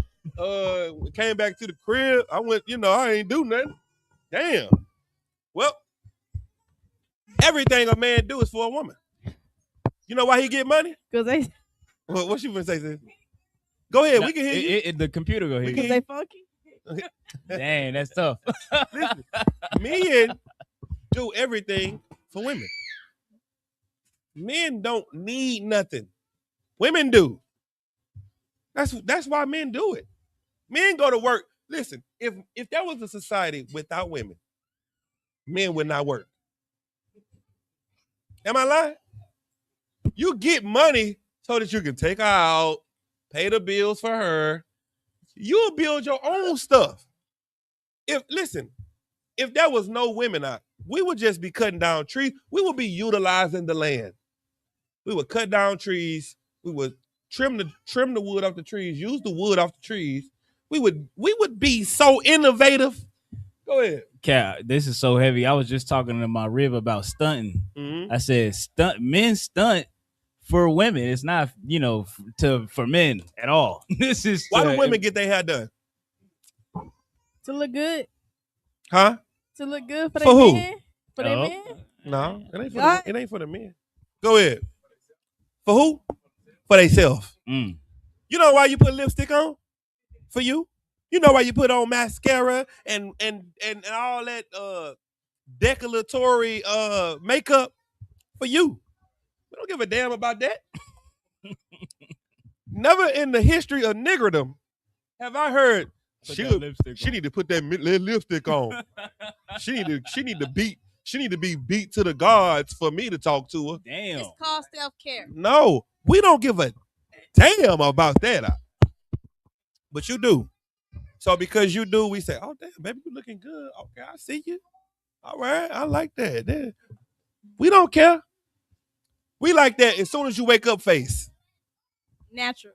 Came back to the crib. I went, I ain't do nothing. Damn. Well, everything a man do is for a woman. You know why he get money? Because they What you gonna say, sis? Go ahead. No, We can hear you. the computer go We here. can- funky. Dang, that's tough. Listen, men do everything for women. Men don't need nothing. Women do. That's why men do it. Men go to work. Listen, if there was a society without women, men would not work. Am I lying? You get money so that you can take her out, pay the bills for her. You'll build your own stuff. If there was no women out, we would just be cutting down trees. We would be utilizing the land. We would cut down trees. We would trim the wood off the trees, use the wood off the trees. We would be so innovative. Go ahead. Cat, this is so heavy. I was just talking to my rib about stunting. Mm-hmm. I said men stunt for women. It's not, for men at all. This is Why do women get their hair done? To look good. Huh? To look good for For their who? man. For their man. No, it What? ain't for the men. Go ahead. For who? For themselves. Mm. You know why you put lipstick on? For you. You know why you put on mascara and all that decolatory makeup? For you. We don't give a damn about that. Never in the history of niggerdom have I heard she need to put that lipstick on. she need to be beat to the gods for me to talk to her. Damn. It's called self-care. No, we don't give a damn about that. But you do. So because you do, we say, oh, damn, baby, you looking good. Okay, I see you. All right, I like that. Yeah. We don't care. We like that as soon as you wake up face. Natural.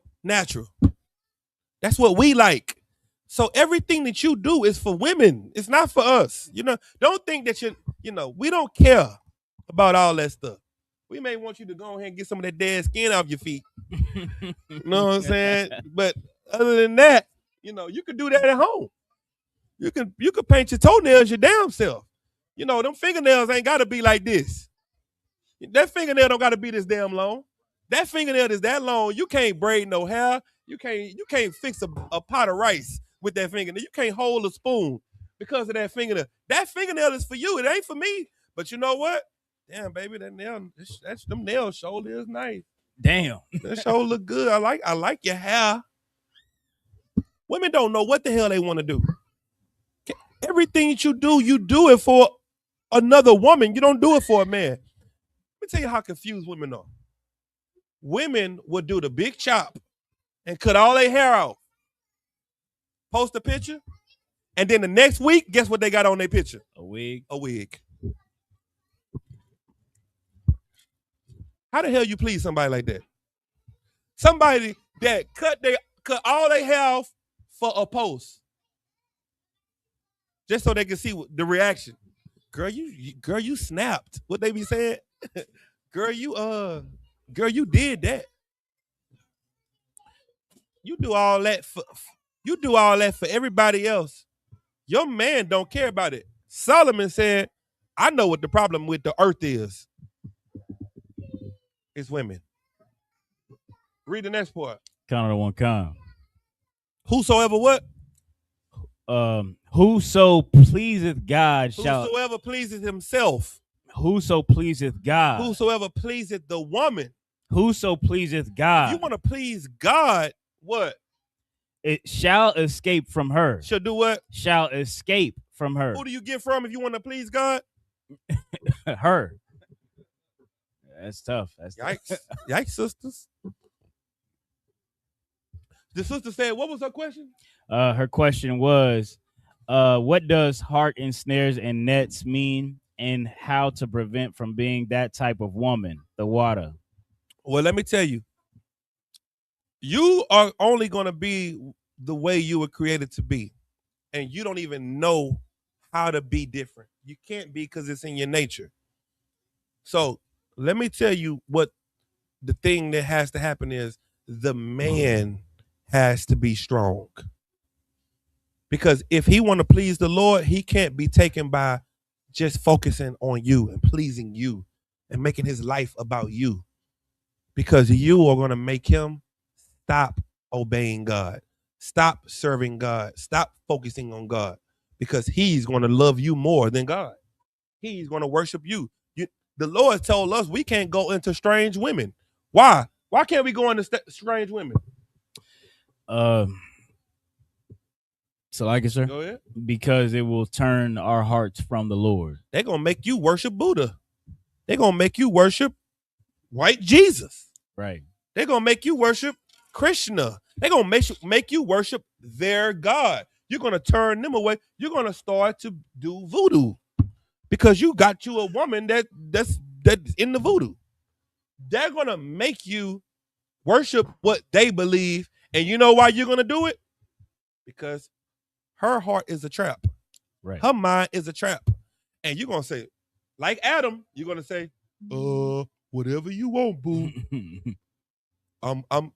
That's what we like. So everything that you do is for women. It's not for us. Don't think that we don't care about all that stuff. We may want you to go ahead and get some of that dead skin off your feet. You know what I'm saying? But other than that, you can do that at home. You can paint your toenails your damn self. Them fingernails ain't gotta be like this. That fingernail don't gotta be this damn long. That fingernail is that long. You can't braid no hair. You can't fix a pot of rice with that fingernail. You can't hold a spoon because of that fingernail. That fingernail is for you. It ain't for me. But you know what? Damn, baby, them nails shoulder is nice. Damn. That shoulder look good. I like your hair. Women don't know what the hell they want to do. everything that you do it for another woman. You don't do it for a man. Let me tell you how confused women are. Women will do the big chop and cut all their hair off, post a picture, and then the next week, guess what they got on their picture? A wig. A wig. How the hell you please somebody like that? Somebody that cut all their hair off for a post, just so they can see the reaction. Girl, you snapped. What they be saying? girl, you did that. You do all that for everybody else. Your man don't care about it. Solomon said, I know what the problem with the earth is. It's women. Read the next part. Count of one kind. Whosoever what? Whoso pleaseth God shall. Whosoever pleases himself. Whoso pleaseth God. Whosoever pleaseth the woman. Whoso pleaseth God. If you want to please God, what? It shall escape from her. Shall do what? Shall escape from her. Who do you get from if you want to please God? Her. That's tough. That's Yikes. tough. Yikes, sisters. The sister said, what was her question? Her question was, what does heart ensnares and nets mean, and how to prevent from being that type of woman? The water. Well, let me tell you. You are only going to be the way you were created to be. And you don't even know how to be different. You can't be because it's in your nature. So let me tell you what the thing that has to happen is the man has to be strong. Because if he want to please the Lord, he can't be taken by just focusing on you and pleasing you and making his life about you. Because you are going to make him stop obeying God. Stop serving God. Stop focusing on God. Because he's going to love you more than God. He's going to worship you. The Lord told us we can't go into strange women. Why? Why can't we go into strange women? So like it, sir? Go ahead. Because it will turn our hearts from the Lord. They're going to make you worship Buddha. They're going to make you worship white Jesus. Right. They're going to make you worship Krishna. They're going to make you worship their God. You're going to turn them away. You're going to start to do voodoo because you got you a woman that's in the voodoo. They're going to make you worship what they believe. And you know why you're going to do it? Because her heart is a trap. Right. Her mind is a trap. And you're going to say, like Adam, you're going to say, whatever you want, boo. I'm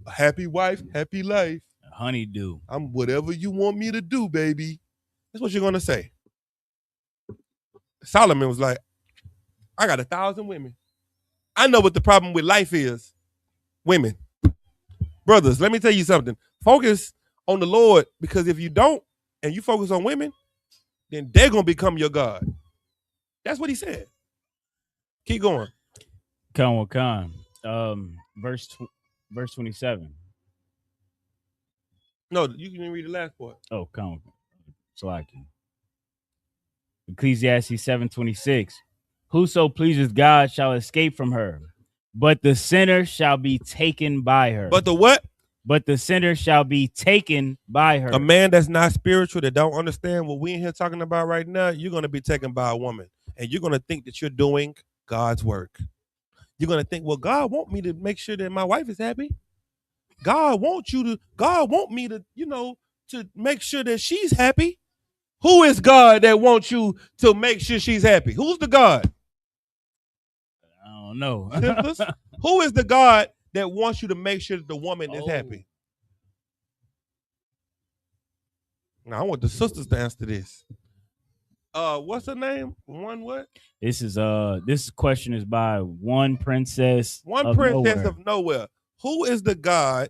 happy wife, happy life. Honeydew. I'm whatever you want me to do, baby. That's what you're going to say. Solomon was like, I got 1,000 women. I know what the problem with life is. Women. Brothers, let me tell you something. Focus on the Lord, because if you don't and you focus on women, then they're going to become your God. That's what he said. Keep going. Khan. Verse 27. No, you can read the last part. Oh, Khan. So I can. Ecclesiastes 7:26. Whoso pleases God shall escape from her, but the sinner shall be taken by her. But the what? But the sinner shall be taken by her. A man that's not spiritual, that don't understand what we in here talking about right now, you're going to be taken by a woman. And you're going to think that you're doing God's work. You're going to think, well, God want me to make sure that my wife is happy. God want me to, to make sure that she's happy. Who is God that wants you to make sure she's happy? Who's the God? I don't know. Who is the God that wants you to make sure that the woman is happy? Now I want the sisters to answer this. What's her name? One what? This question is by one princess. One princess of nowhere. Who is the God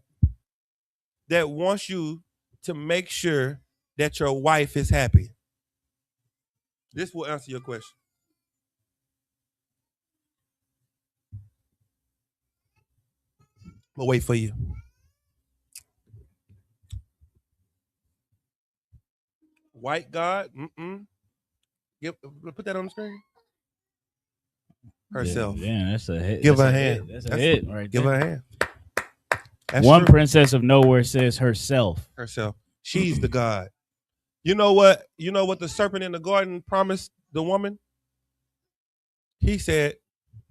that wants you to make sure that your wife is happy? This will answer your question. We'll wait for you. White God. Put that on the screen. Herself. Yeah, that's a hit. Give That's her a hit. hand. That's a hit right Give there. her a hand. That's One true. princess of nowhere says herself. Herself. She's the God. You know what? You know what the serpent in the garden promised the woman? He said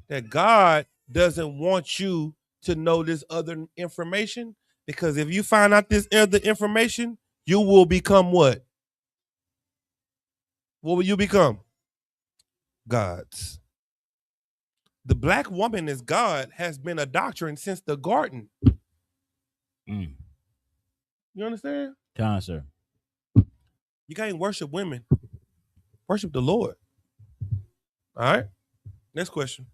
that God doesn't want you to know this other information, because if you find out this other information, you will become what? What will you become? Gods. The black woman as God has been a doctrine since the garden. Mm. You understand? Concert. You can't worship women. Worship the Lord. All right. Next question.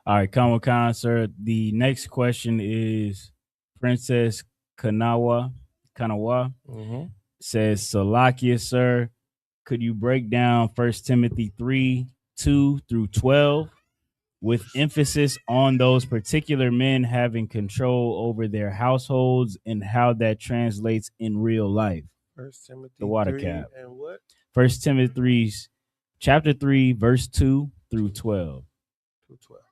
All right, come with concert. The next question is Princess Kanawa says, Salakia, sir, could you break down 1 Timothy 3:2-12 with emphasis on those particular men having control over their households and how that translates in real life? 1 Timothy The water 3 cap. and what? 1 Timothy chapter 3, verse 2-12. 2:12.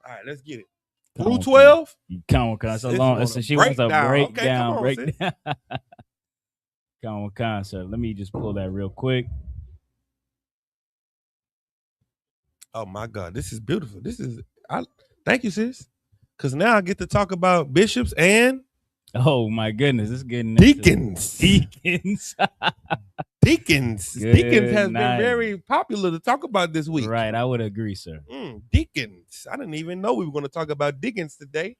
All right, let's get it. Come Through on, 12? Come on, cuz. So Sis long. want So a she wants a breakdown. Okay, come on, breakdown. sis. Come on, concert. Let me just pull that real quick. Oh my God, this is beautiful. Thank you, sis. Because now I get to talk about bishops and Oh my goodness, it's getting deacons. Deacons. Deacons. Good Deacons has night. been very popular to talk about this week. Right, I would agree, sir. Deacons. I didn't even know we were going to talk about deacons today.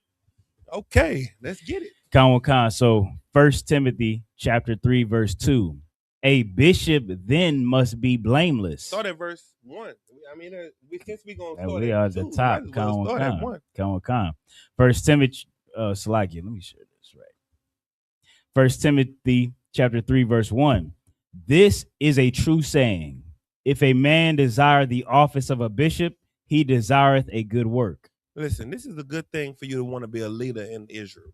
Okay, let's get it. Con. So 1 Timothy chapter 3, verse 2. A bishop then must be blameless. Start at verse 1. I mean, since we're going to start We at are 2, at the top. might as well start at 1. Con. 1 Timothy, Salakia, let me share this right. 1 Timothy chapter 3, verse 1. This is a true saying. If a man desire the office of a bishop, he desireth a good work. Listen, this is a good thing for you to want to be a leader in Israel.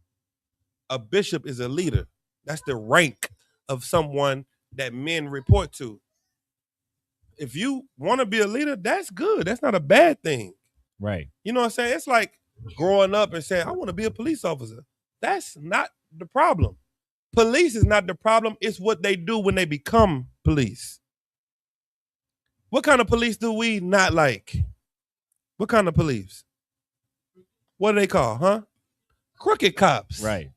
A bishop is a leader. That's the rank of someone that men report to. If you want to be a leader, that's good. That's not a bad thing. Right. You know what I'm saying? It's like growing up and saying, I want to be a police officer. That's not the problem. Police is not the problem. It's what they do when they become police. What kind of police do we not like? What kind of police? What do they call, huh? Crooked cops. Right.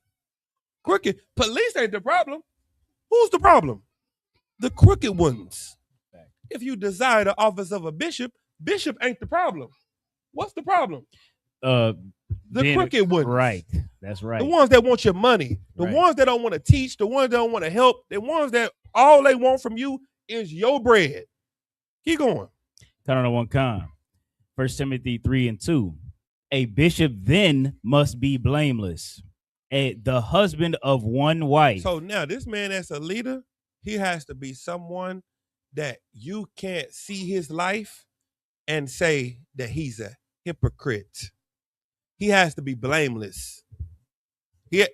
Crooked. Police ain't the problem. Who's the problem? The crooked ones. If you desire the office of a bishop, bishop ain't the problem. What's the problem? The crooked ones. Right. That's right. The ones that want your money. The ones that don't want to teach. The ones that don't want to help. The ones that all they want from you is your bread. Keep going. Con. 1 Timothy 3:2. A bishop then must be blameless, the husband of one wife. So now this man as a leader, he has to be someone that you can't see his life and say that he's a hypocrite. He has to be blameless. Okay,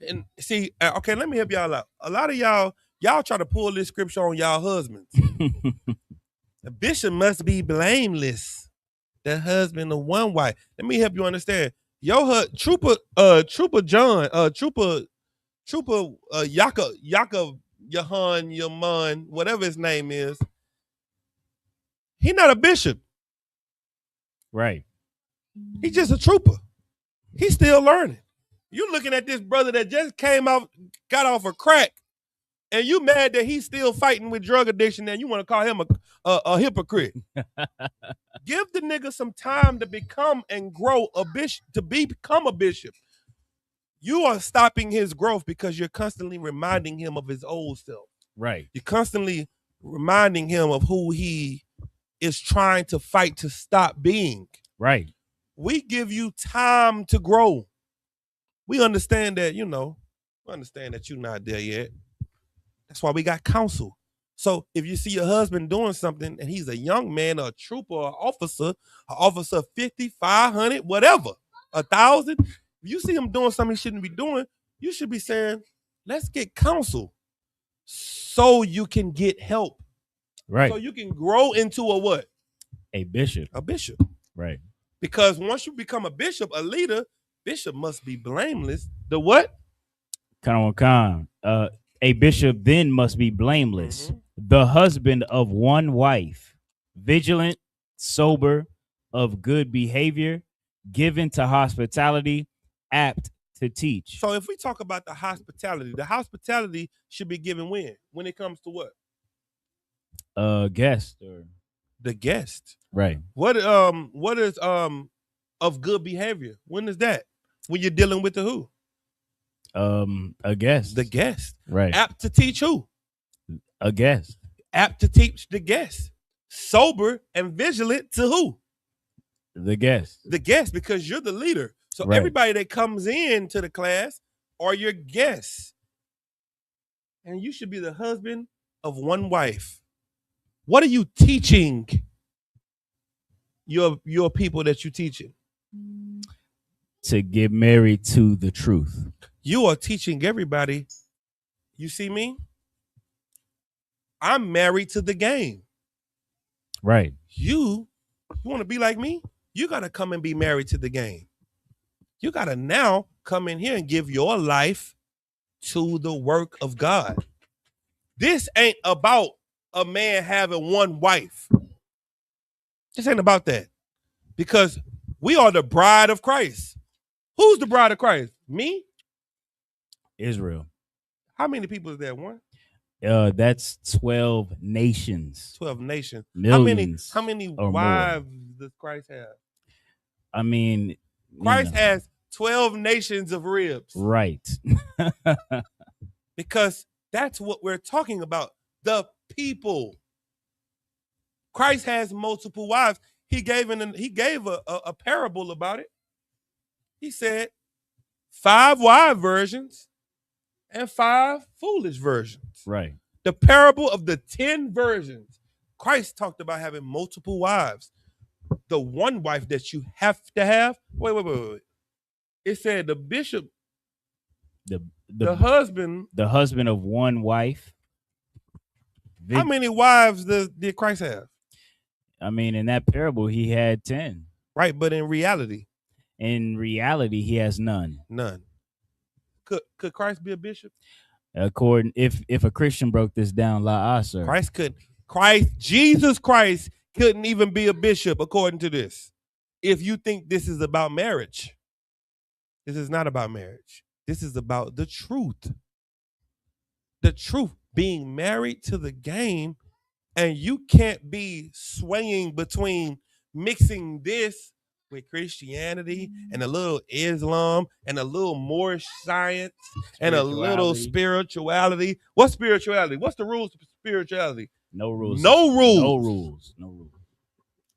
let me help y'all out. A lot of y'all try to pull this scripture on y'all husbands. The bishop must be blameless, the husband of one wife. Let me help you understand. Trooper John, Trooper Yaman, whatever his name is, he not a bishop. Right. He's just a trooper. He's still learning. You looking at this brother that just got off of crack, and you mad that he's still fighting with drug addiction, and you want to call him a hypocrite. Give the nigga some time to become and grow a bishop, to become a bishop. You are stopping his growth because you're constantly reminding him of his old self. Right. You're constantly reminding him of who he is trying to fight to stop being. Right. We give you time to grow. We understand that, you're not there yet. That's why we got counsel. So if you see your husband doing something and he's a young man, a trooper, or officer 50, 500, whatever, 1,000, if you see him doing something he shouldn't be doing, you should be saying, let's get counsel. so you can get help. Right. So you can grow into a what? A bishop. A bishop. Right. Because once you become a bishop, a leader, bishop must be blameless. The what? A bishop then must be blameless, the husband of one wife, vigilant, sober, of good behavior, given to hospitality, apt to teach. So if we talk about the hospitality should be given when it comes to what? Guest or The guest. right. What is of good behavior? When is that? When you're dealing with the who? A guest. The guest. Right. Apt to teach who? A guest. Apt to teach the guest. Sober and vigilant to who? The guest. The guest, because you're the leader. So Right. everybody that comes into the class are your guests. And you should be the husband of one wife. What are you teaching your people that you're teaching? To get married to the truth. You are teaching everybody. You see me? I'm married to the game. Right. You want to be like me? You got to come and be married to the game. You got to now come in here and give your life to the work of God. This ain't about a man having one wife. This ain't about that. Because we are the bride of Christ. Who's the bride of Christ? Me? Israel. How many people is that? One? That's 12 nations. 12 nations. Millions How many or wives does Christ have? I mean, Christ has 12 nations of ribs. Right. Because that's what we're talking about. The people. Christ has multiple wives. He gave a parable about it. He said 5 wise virgins and 5 foolish virgins. Right. The parable of the 10 virgins. Christ talked about having multiple wives. The one wife that you have to have. Wait. It said the bishop, the husband. The husband of one wife. How many wives did Christ have? I mean, in that parable, he had 10. Right, but in reality? In reality, he has none. None. Could Christ be a bishop? If a Christian broke this down, la sir. Jesus Christ couldn't even be a bishop according to this. If you think this is about marriage, this is not about marriage. This is about the truth. The truth, being married to the game, and you can't be swaying between mixing this with Christianity and a little Islam and a little Moorish science and a little spirituality. What's spirituality? What's the rules of spirituality? No rules. No rules. No rules. No rules.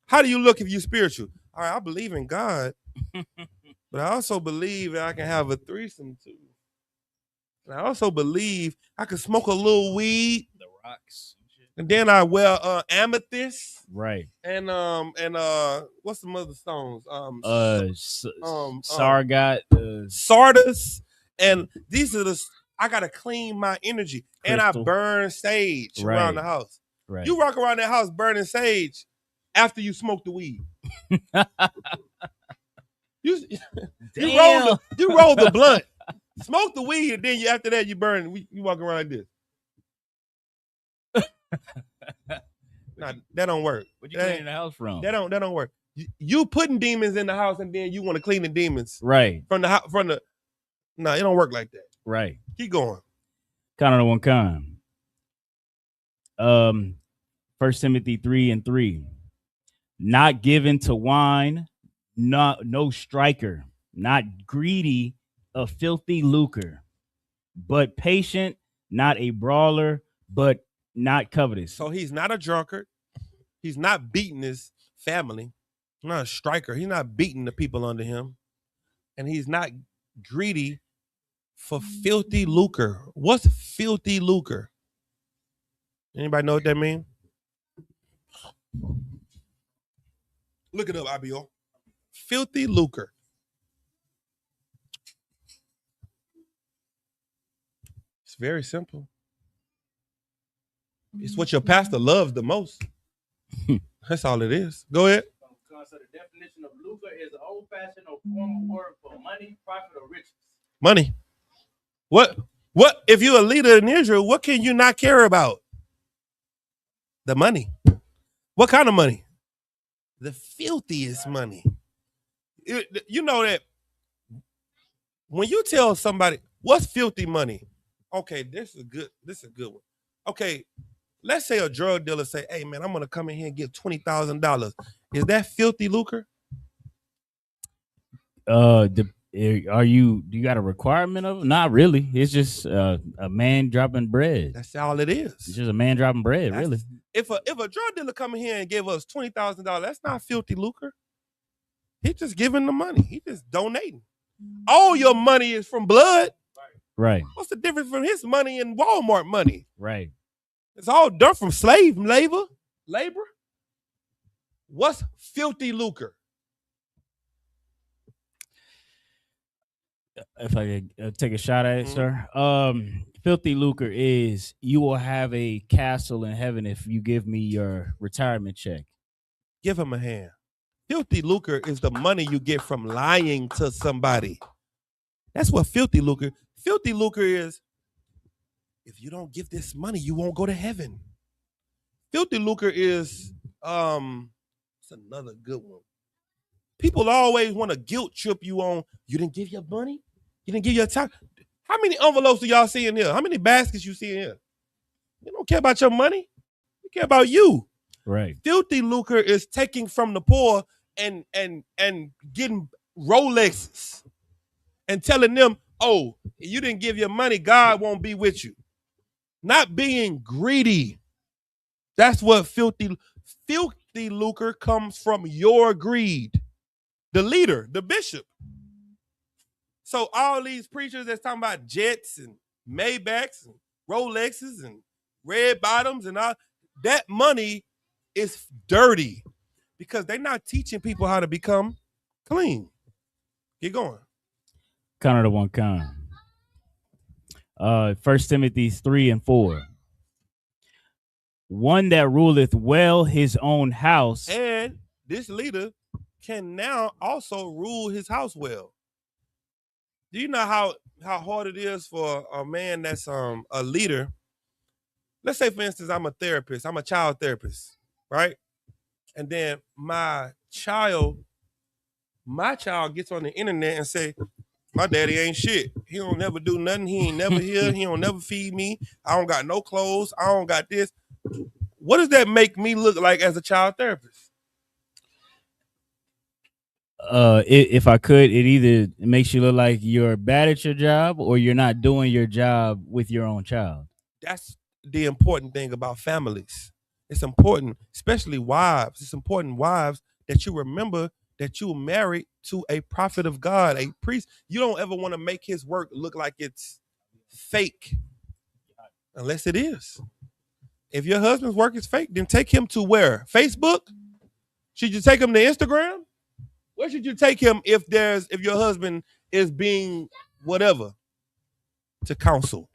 How do you look if you're spiritual? All right, I believe in God, but I also believe that I can have a threesome too. And I also believe I can smoke a little weed. The rocks. And then I wear amethyst. Right. And what's some other stones? Sargat. Sardis. And these are I gotta clean my energy. Crystal. And I burn sage around the house. Right. You walk around that house burning sage after you smoke the weed. you roll the blunt. Smoke the weed, and then after that you burn. You walk around like this. Nah, that don't work. What you cleaning the house from? That don't work. You putting demons in the house, and then you want to clean the demons. Right. From the house. No, it don't work like that. Right. Keep going. Kind of one kind. 1 Timothy 3:3. Not given to wine, no striker, not greedy of filthy lucre, but patient, not a brawler, but not covetous. So he's not a drunkard. He's not beating his family. He's not a striker. He's not beating the people under him. And he's not greedy for filthy lucre. What's filthy lucre? Anybody know what that means? Look it up, IBO. Filthy lucre. It's very simple. It's what your pastor loves the most. That's all it is. Go ahead. So the definition of lucre is an old-fashioned or formal word for money, profit, or riches. Money. What if you're a leader in Israel, what can you not care about? The money. What kind of money? The filthiest money. You know that when you tell somebody what's filthy money, okay, this is a good one. Okay, let's say a drug dealer say, "Hey man, I'm gonna come in here and get $20,000." Is that filthy lucre? Do you got a requirement of it? Not really. It's just a man dropping bread. That's all it is. It's just a man dropping bread, really. If a drug dealer come in here and give us $20,000, that's not filthy lucre. He's just giving the money. He just donating. All your money is from blood. Right. What's the difference from his money and Walmart money? Right. It's all done from slave labor. What's filthy lucre? If I could take a shot at it, sir. Filthy lucre is you will have a castle in heaven if you give me your retirement check. Give him a hand. Filthy lucre is the money you get from lying to somebody. That's what filthy lucre. Filthy lucre is, if you don't give this money, you won't go to heaven. Filthy lucre is, it's another good one. People always want to guilt trip you on, you didn't give your money? You didn't give your time? How many envelopes do y'all see in here? How many baskets you see in here? You don't care about your money. You care about you. Right. Filthy lucre is taking from the poor and getting Rolexes and telling them, oh, you didn't give your money, God won't be with you. Not being greedy. That's what filthy lucre comes from, your greed. The leader, the bishop. So all these preachers that's talking about jets and Maybachs and Rolexes and red bottoms and all, that money is dirty because they're not teaching people how to become clean. Get going. Counter to one kind. 1 Timothy 3:4. One that ruleth well his own house. And this leader can now also rule his house well. Do you know how hard it is for a man that's a leader? Let's say, for instance, I'm a therapist. I'm a child therapist, right? And then my child gets on the internet and say, my daddy ain't shit. He don't never do nothing. He ain't never here. He don't never feed me. I don't got no clothes. I don't got this. What does that make me look like as a child therapist? If I could, it either makes you look like you're bad at your job or you're not doing your job with your own child. That's the important thing about families. It's important, especially wives. It's important, wives, that you remember that you were married to a prophet of God, a priest. You don't ever want to make his work look like it's fake, unless it is. If your husband's work is fake, then take him to where? Facebook? Should you take him to Instagram? Where should you take him if your husband is being whatever? To counsel.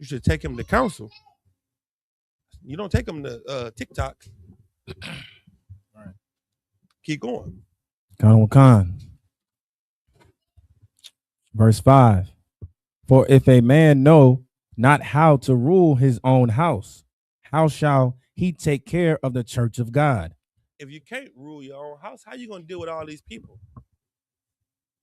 You should take him to counsel. You don't take him to TikTok. All right. Keep going. Khan. Verse 5. For if a man know not how to rule his own house, how shall he take care of the church of God? If you can't rule your own house, how are you going to deal with all these people?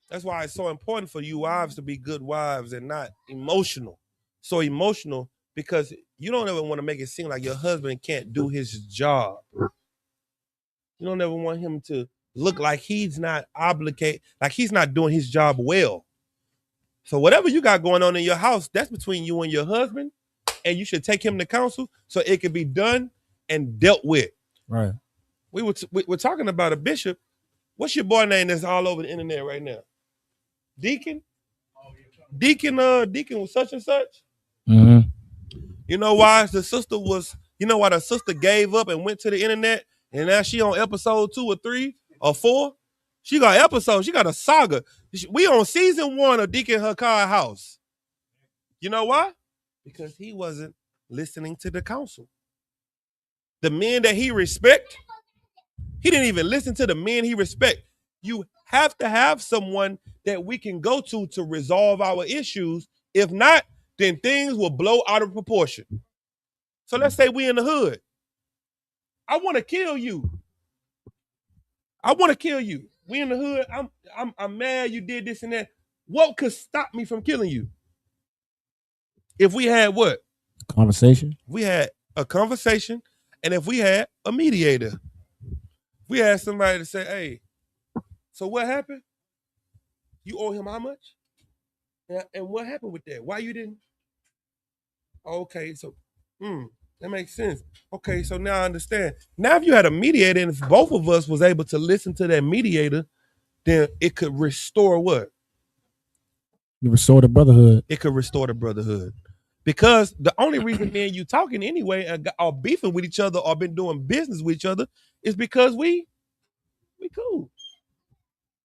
That's why it's so important for you wives to be good wives and not emotional. So emotional because you don't ever want to make it seem like your husband can't do his job. You don't ever want him to look like he's not obligated, like he's not doing his job well. So whatever you got going on in your house, that's between you and your husband, and you should take him to counsel so it can be done and dealt with. Right. We're talking about a bishop. What's your boy name that's all over the internet right now? Deacon? Deacon was such and such. Mm-hmm. You know why the sister gave up and went to the internet and now she on episode 2 or 3 or 4? She got episodes. She got a saga. We on season 1 of Deacon Hakar House. You know why? Because he wasn't listening to the counsel. The men that he respect, he didn't even listen to the men he respect. You have to have someone that we can go to resolve our issues. If not, then things will blow out of proportion. So let's say we in the hood. I want to kill you. I want to kill you. We in the hood. I'm mad you did this and that. What could stop me from killing you? If we had what? Conversation. We had a conversation, and if we had a mediator. We had somebody to say, hey, so what happened? You owe him how much? And what happened with that? Why you didn't? Okay, so that makes sense. Okay, so now I understand. Now if you had a mediator and if both of us was able to listen to that mediator, then it could restore what? You restore the brotherhood. It could restore the brotherhood. Because the only reason me and you talking anyway or beefing with each other or been doing business with each other is because we cool.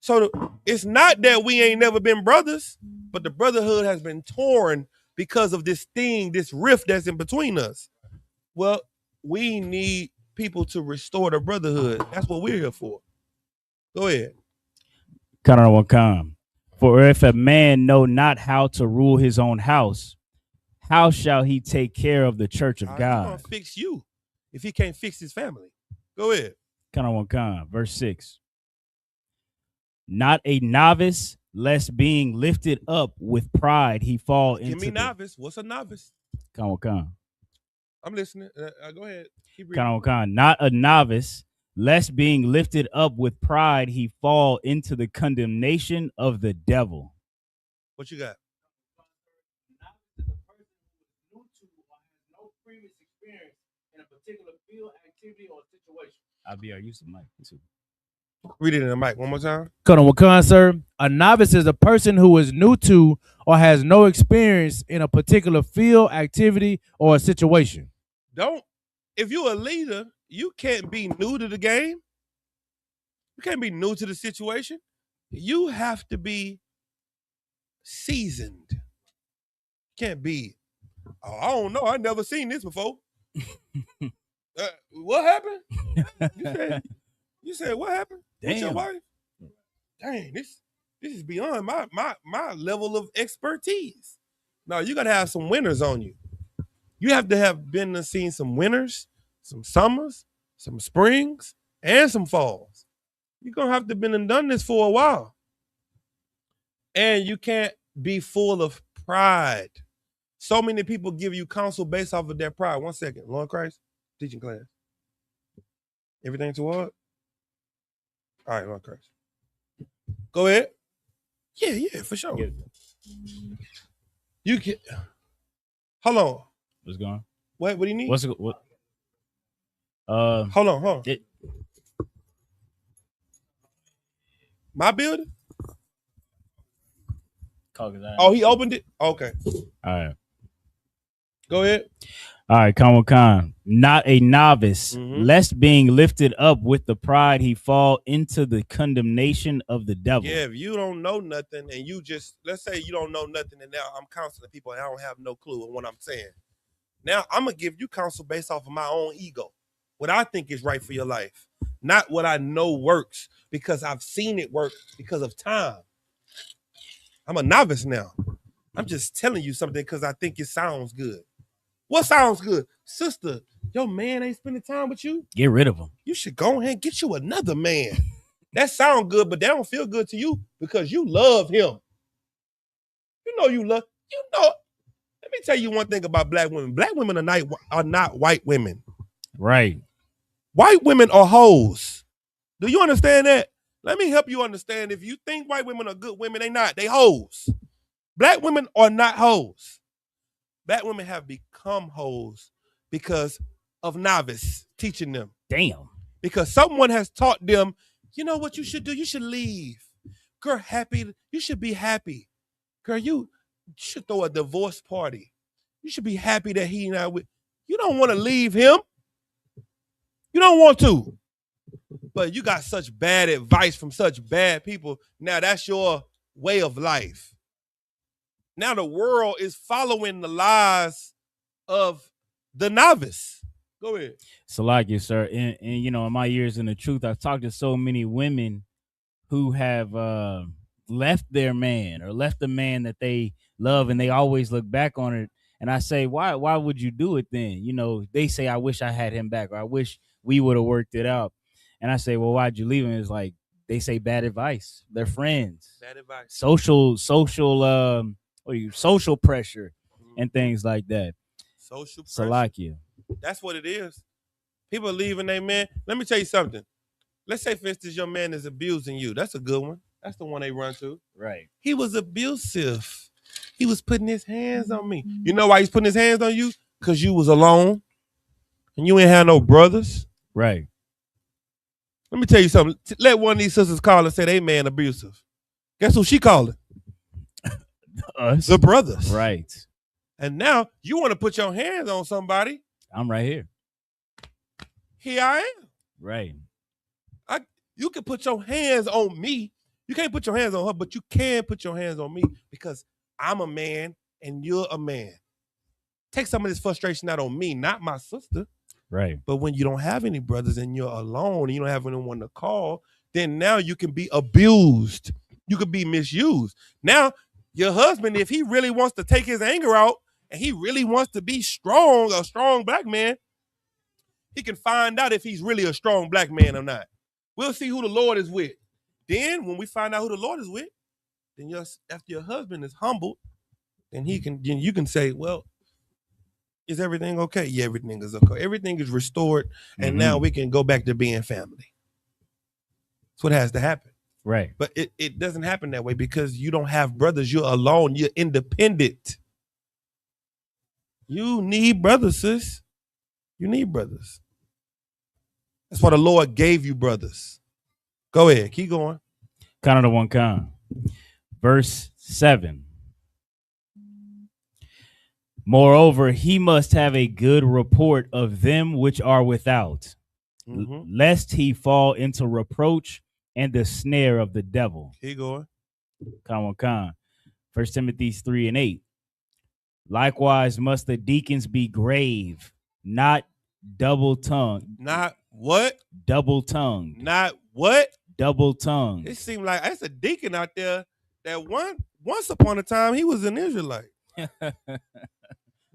So it's not that we ain't never been brothers, but the brotherhood has been torn because of this thing, this rift that's in between us. Well, we need people to restore the brotherhood. That's what we're here for. Go ahead. For if a man know not how to rule his own house, how shall he take care of the church of God? He's gonna fix you if he can't fix his family. Go ahead. Verse 6. Not a novice, lest being lifted up with pride he fall into. Give me novice. What's a novice? I'm listening. Go ahead. Keep reading. Not a novice, lest being lifted up with pride he fall into the condemnation of the devil. What you got? Read it in the mic one more time. Sir. A novice is a person who is new to or has no experience in a particular field, activity, or a situation. If you're a leader, you can't be new to the game. You can't be new to the situation. You have to be seasoned. Can't be, I don't know. I never seen this before. What happened? You said what happened? Damn. With your wife? Dang, this is beyond my level of expertise. No, you gotta have some winners on you. You have to have been and seen some winters, some summers, some springs, and some falls. You're gonna have to have been and done this for a while. And you can't be full of pride. So many people give you counsel based off of their pride. 1 second, Lord Christ, teaching class. Everything toward? All right, Lord Christ. Go ahead. Yeah, for sure. You can. Hold on. What's going on? What do you need? What? Hold on. My building? Oh, he opened it? Okay. All right. Go ahead. All right, Khan. Not a novice, lest being lifted up with the pride he fall into the condemnation of the devil. Yeah, if you don't know nothing and you just, let's say you don't know nothing and now I'm counseling people and I don't have no clue on what I'm saying. Now I'm going to give you counsel based off of my own ego, what I think is right for your life, not what I know works because I've seen it work because of time. I'm a novice now. I'm just telling you something because I think it sounds good. What sounds good? Sister, your man ain't spending time with you? Get rid of him. You should go ahead and get you another man. That sounds good, but that don't feel good to you because you love him. Let me tell you one thing about black women. Black women are not white women. Right. White women are hoes. Do you understand that? Let me help you understand. If you think white women are good women, they not. They hoes. Black women are not hoes. Black women have become hoes because of novice teaching them. Damn. Because someone has taught them, you know what you should do? You should leave. Girl, you should be happy. Girl, you should throw a divorce party. You should be happy that he not with. You don't want to leave him. You don't want to. But you got such bad advice from such bad people. Now that's your way of life. Now the world is following the lies of the novice. Go ahead. Salakia, sir. And you know, in my years in the truth, I've talked to so many women who have left their man or left the man that they love, and they always look back on it. And I say, why would you do it then? You know, they say, I wish I had him back, or I wish we would have worked it out. And I say, well, why'd you leave him? It's like they say bad advice. They're friends. Bad advice. Social pressure and things like that. Social pressure. Salakia. That's what it is. People are leaving their man. Let me tell you something. Let's say, for instance, your man is abusing you. That's a good one. That's the one they run to. Right. He was abusive. He was putting his hands on me. You know why he's putting his hands on you? Because you was alone and you ain't had no brothers. Right. Let me tell you something. Let one of these sisters call and say they man abusive. Guess who she calling? Us. The brothers. Right. And now you want to put your hands on somebody. I'm right here. Here I am. Right. You can put your hands on me. You can't put your hands on her, but you can put your hands on me because I'm a man and you're a man. Take some of this frustration out on me, not my sister. Right. But when you don't have any brothers and you're alone and you don't have anyone to call, then now you can be abused. You could be misused. Now, your husband, if he really wants to take his anger out and he really wants to be strong, a strong black man, he can find out if he's really a strong black man or not. We'll see who the Lord is with. Then when we find out who the Lord is with, then after your husband is humbled, then you can say, well, is everything okay? Yeah, everything is okay. Everything is restored, and now we can go back to being family. That's what has to happen. Right. But it doesn't happen that way because you don't have brothers. You're alone. You're independent. You need brothers, sis. You need brothers. That's why the Lord gave you brothers. Go ahead. Keep going. Kind of the one kind. Verse 7. Moreover, he must have a good report of them which are without, lest he fall into reproach and the snare of the devil. Keep going. Kind. 1 Timothy 3:8. Likewise must the deacons be grave, not double-tongued. Not what? Double-tongued. Not what? Double-tongued. It seemed like that's a deacon out there that once upon a time he was an Israelite.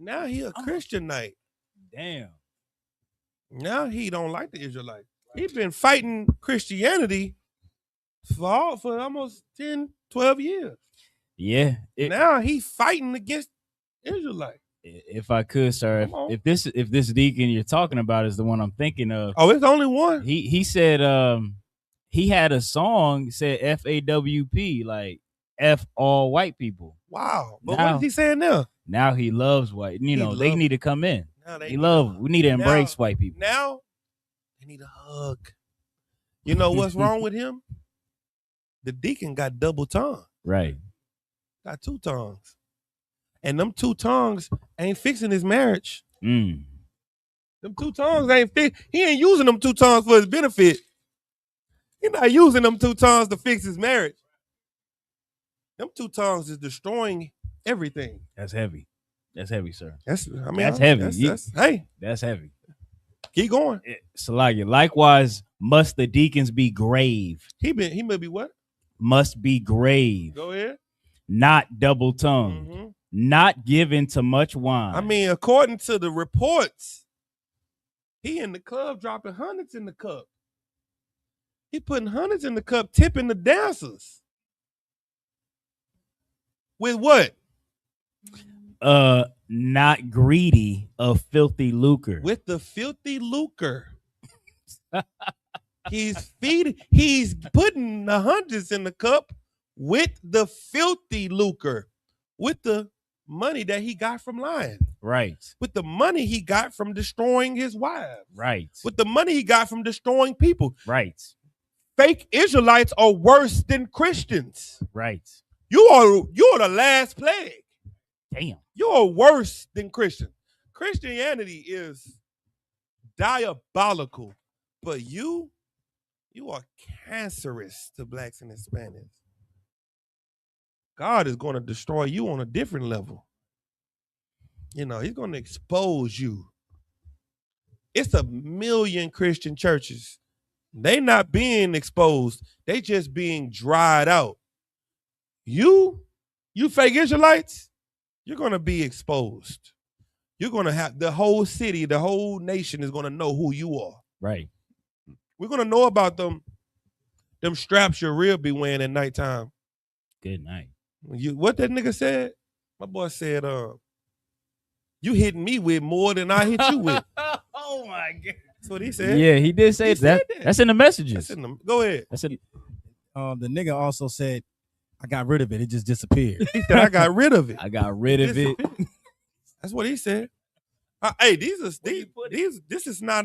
Now he a Christianite. Damn. Now he don't like the Israelites. He's been fighting Christianity for almost 10, 12 years. Yeah. Now he's fighting against Israelites. If I could, sir, if this deacon you're talking about is the one I'm thinking of. Oh, it's only one. He said he had a song said FAWP, like F all white people. Wow. But what is he saying now? Now he loves white. You know, they need to come in. We need to embrace white people. Now they need a hug. You know what's wrong with him? The deacon got double tongue. Right. Got two tongues. And them two tongues ain't fixing his marriage. Them two tongues ain't he ain't using them two tongues for his benefit. He's not using them two tongues to fix his marriage. Them two tongues is destroying everything. That's heavy. That's heavy, sir. That's heavy. Hey, that's heavy. Keep going. Salakia. Likewise, must the deacons be grave? He may be what? Must be grave. Go ahead. Not double-tongued. Not given to much wine. I mean, according to the reports, he in the club dropping hundreds in the cup. He putting hundreds in the cup, tipping the dancers. With what? Not greedy of filthy lucre. With the filthy lucre. He's putting the hundreds in the cup with the filthy lucre, with the money that he got from lying. Right. With the money he got from destroying his wives. Right. With the money he got from destroying people. Right. Fake Israelites are worse than Christians. Right. You're the last plague. Damn. You're worse than Christians. Christianity is diabolical, but you are cancerous to blacks and Hispanics. God is going to destroy you on a different level. You know, he's going to expose you. It's a million Christian churches. They not being exposed. They just being dried out. You fake Israelites, you're going to be exposed. You're going to have the whole city, the whole nation is going to know who you are. Right. We're going to know about them straps your rib be wearing at nighttime. Good night. What that nigga said? My boy said, you hitting me with more than I hit you with. Oh my God. That's what he said. Yeah, he did say that. That's in the messages. Go ahead. That's in. The nigga also said, I got rid of it. It just disappeared. He said, I got rid of it. I got rid of it. That's what he said. Hey, this is not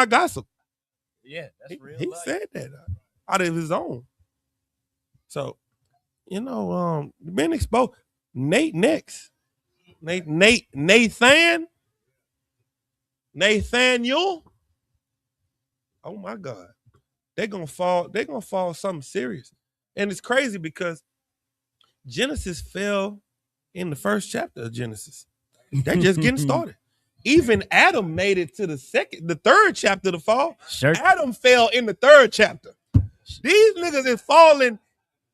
gossip. Yeah, that's real. He said that out of his own. So, been exposed. Nate next. Nathaniel. Oh my God. They're gonna fall something serious. And it's crazy because Genesis fell in the first chapter of Genesis. They're just getting started. Even Adam made it to the third chapter to fall. Sure. Adam fell in the third chapter. These niggas is falling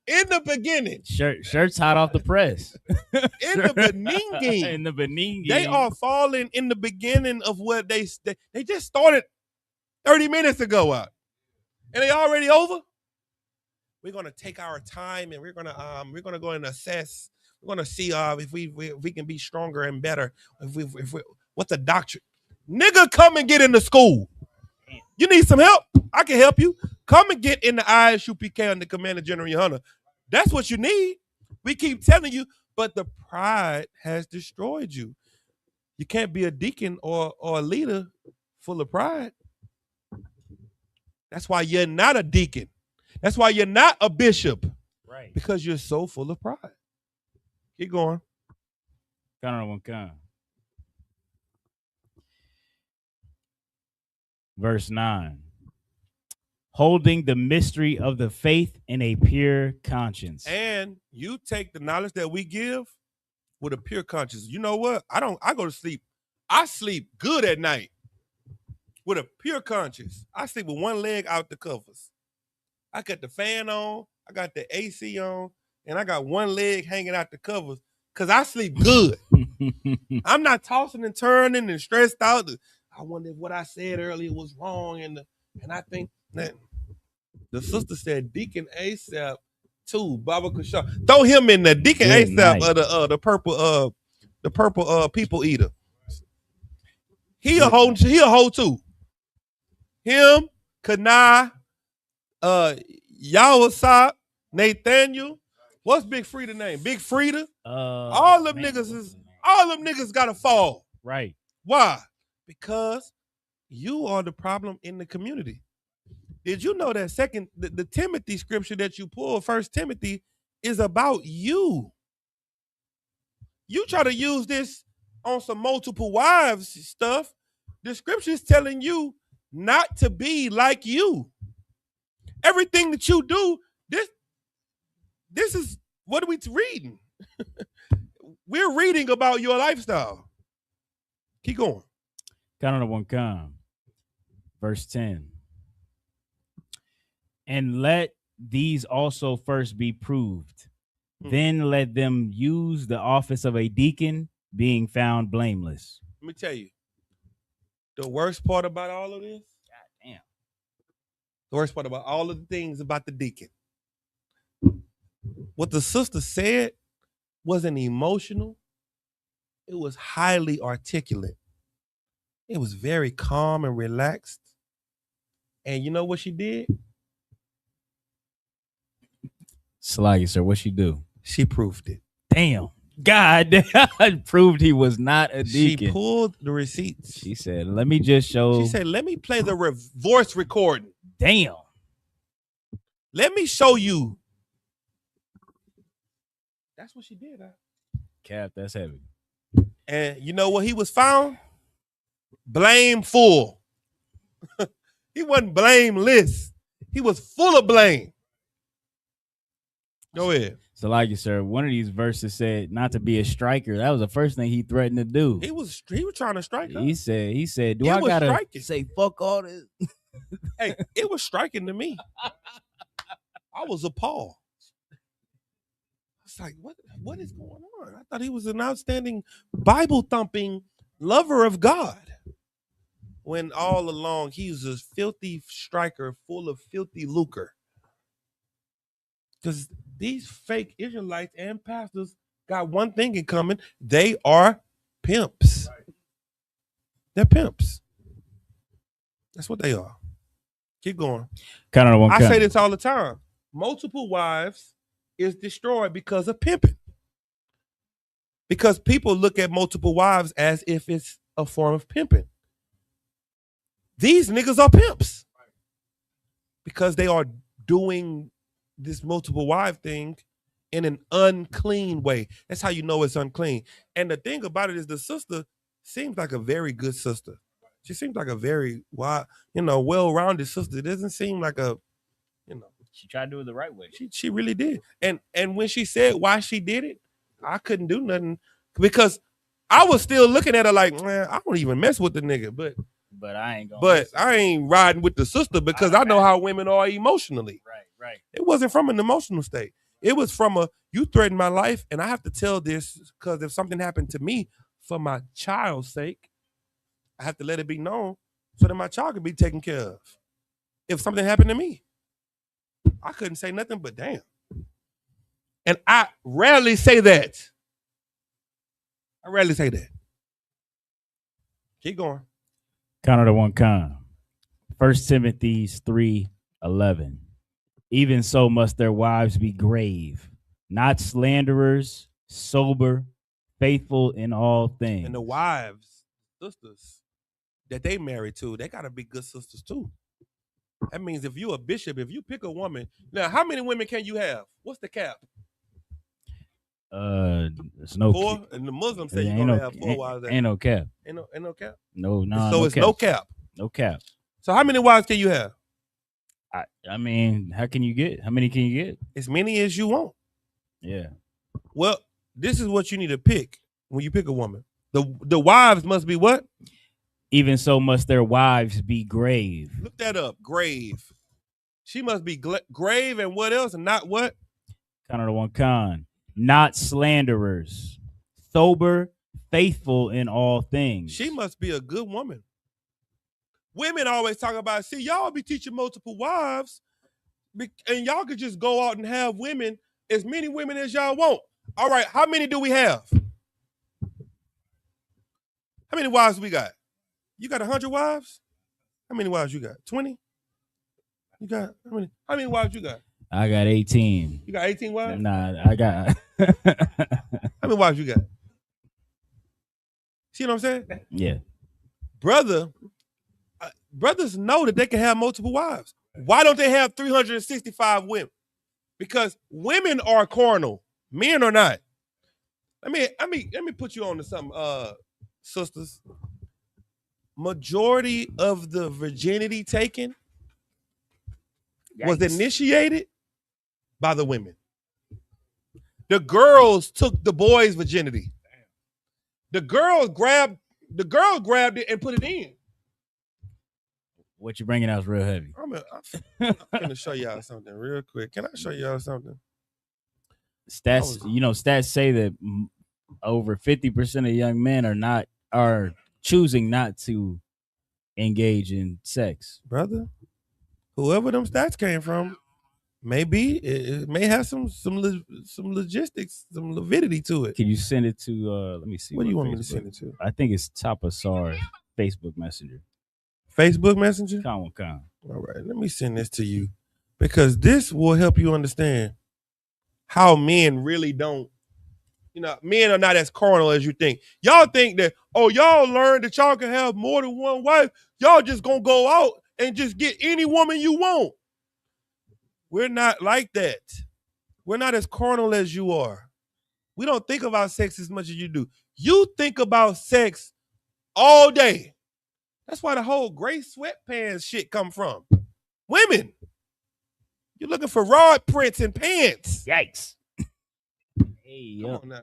in the beginning. Shirts hot off the press. In the beginning. In the beginning. They are falling in the beginning of what they just started 30 minutes ago out. And they already over. We're gonna take our time and we're gonna go and assess. We're gonna see if we can be stronger and better. What's the doctrine? Nigga, come and get into school. You need some help? I can help you. Come and get in the Isupk on the Commander General Hunter. That's what you need. We keep telling you, but the pride has destroyed you. You can't be a deacon or a leader full of pride. That's why you're not a deacon. That's why you're not a bishop. Right. Because you're so full of pride. Keep going. Verse 9. Holding the mystery of the faith in a pure conscience. And you take the knowledge that we give with a pure conscience. You know what? I go to sleep. I sleep good at night with a pure conscience. I sleep with one leg out the covers. I got the fan on, I got the AC on, and I got one leg hanging out the covers because I sleep good. I'm not tossing and turning and stressed out. I wonder if what I said earlier was wrong, and I think that the sister said Deacon Asap too, Baba Kusha. Throw him in there, Deacon Asap of the purple people eater. He a hoe too. Him, Kanai, Yatazaq, Nathaniel. What's Big Frida name? Big Frida. All them niggas gotta fall. Right. Why? Because you are the problem in the community. Did you know that the Timothy scripture that you pulled, 1 Timothy, is about you? You try to use this on some multiple wives stuff. The scripture is telling you not to be like you. Everything that you do, this is what are we reading? We're reading about your lifestyle. Keep going. Verse 10. And let these also first be proved. Then let them use the office of a deacon, being found blameless. Let me tell you, the worst part about all of this, damn. The worst part about all of the things about the deacon, what the sister said wasn't emotional. It was highly articulate. It was very calm and relaxed. And you know what she did? Slaggy, sir, what'd she do? She proved it. Damn. God damn. Proved he was not a deacon. She pulled the receipts. She said, let me just show. She said, let me play the voice recording. Damn. Let me show you. That's what she did. Cap, that's heavy. And you know what he was found? Blameful. He wasn't blameless. He was full of blame. Go ahead. So, like you, sir, one of these verses said not to be a striker. That was the first thing he threatened to do. He was trying to strike her. He said, do It I was gotta striking. say fuck all this? Hey, it was striking to me. I was appalled. I was like, what is going on? I thought he was an outstanding Bible thumping lover of God. When all along he was a filthy striker full of filthy lucre. Because these fake Israelites and pastors got one thing in common. They are pimps. They're pimps. That's what they are. Keep going. I say this all the time. Multiple wives is destroyed because of pimping. Because people look at multiple wives as if it's a form of pimping. These niggas are pimps. Because they are doing this multiple wife thing in an unclean way. That's how you know it's unclean. And the thing about it is the sister seems like a very good sister. She seems like a very well-rounded sister. It doesn't seem like a, She tried to do it the right way. She really did. And when she said why she did it, I couldn't do nothing because I was still looking at her like, man, I don't even mess with the nigga, but I ain't gonna. But I ain't riding with the sister because I know how women are emotionally. Right. It wasn't from an emotional state. It was from you threatened my life, and I have to tell this because if something happened to me for my child's sake, I have to let it be known so that my child can be taken care of. If something happened to me, I couldn't say nothing but damn. And I rarely say that. Keep going. Count of the one kind. 1 Timothy 3:11. Even so must their wives be grave, not slanderers, sober, faithful in all things. And the wives, sisters that they married to, they gotta be good sisters too. That means if you a bishop, if you pick a woman, now how many women can you have? What's the cap? There's no 4, and the Muslims say you're gonna have 4 wives. Ain't no cap. Ain't no cap. No, So it's no cap. No cap. So how many wives can you have? I mean, how many can you get? As many as you want. Yeah. Well, this is what you need to pick when you pick a woman. The wives must be what? Even so must their wives be grave. Look that up. Grave. She must be grave and what else? And not what? Count of the one kind. Not slanderers. Sober, faithful in all things. She must be a good woman. Women always talk about, see, y'all be teaching multiple wives, and y'all could just go out and have women, as many women as y'all want. All right, how many do we have? How many wives we got? You got 100 wives? How many wives you got? 20? You got how many wives you got? I got 18. You got 18 wives? Nah, I got. How many wives you got? See what I'm saying? Yeah. Brothers know that they can have multiple wives. Why don't they have 365 women? Because women are carnal. Men are not. Let me put you on to something, sisters. Majority of the virginity taken was initiated by the women. The girls took the boys' virginity. The girls grabbed it and put it in. What you bringing out is real heavy. I'm gonna show y'all something real quick. Can I show y'all something? Stats say that over 50% of young men are choosing not to engage in sex. Brother, whoever them stats came from, maybe it may have some logistics, some lividity to it. Can you send it to? Let me see. What do you want me to send it to? I think it's Tapasar Facebook Messenger. Facebook Messenger? Con. All right, let me send this to you because this will help you understand how men really don't. Men are not as carnal as you think. Y'all think that, y'all learned that y'all can have more than one wife. Y'all just gonna go out and just get any woman you want. We're not like that. We're not as carnal as you are. We don't think about sex as much as you do. You think about sex all day. That's why the whole gray sweatpants shit come from. Women. You're looking for rod prints and pants. Yikes. Hey, Come yep. on now.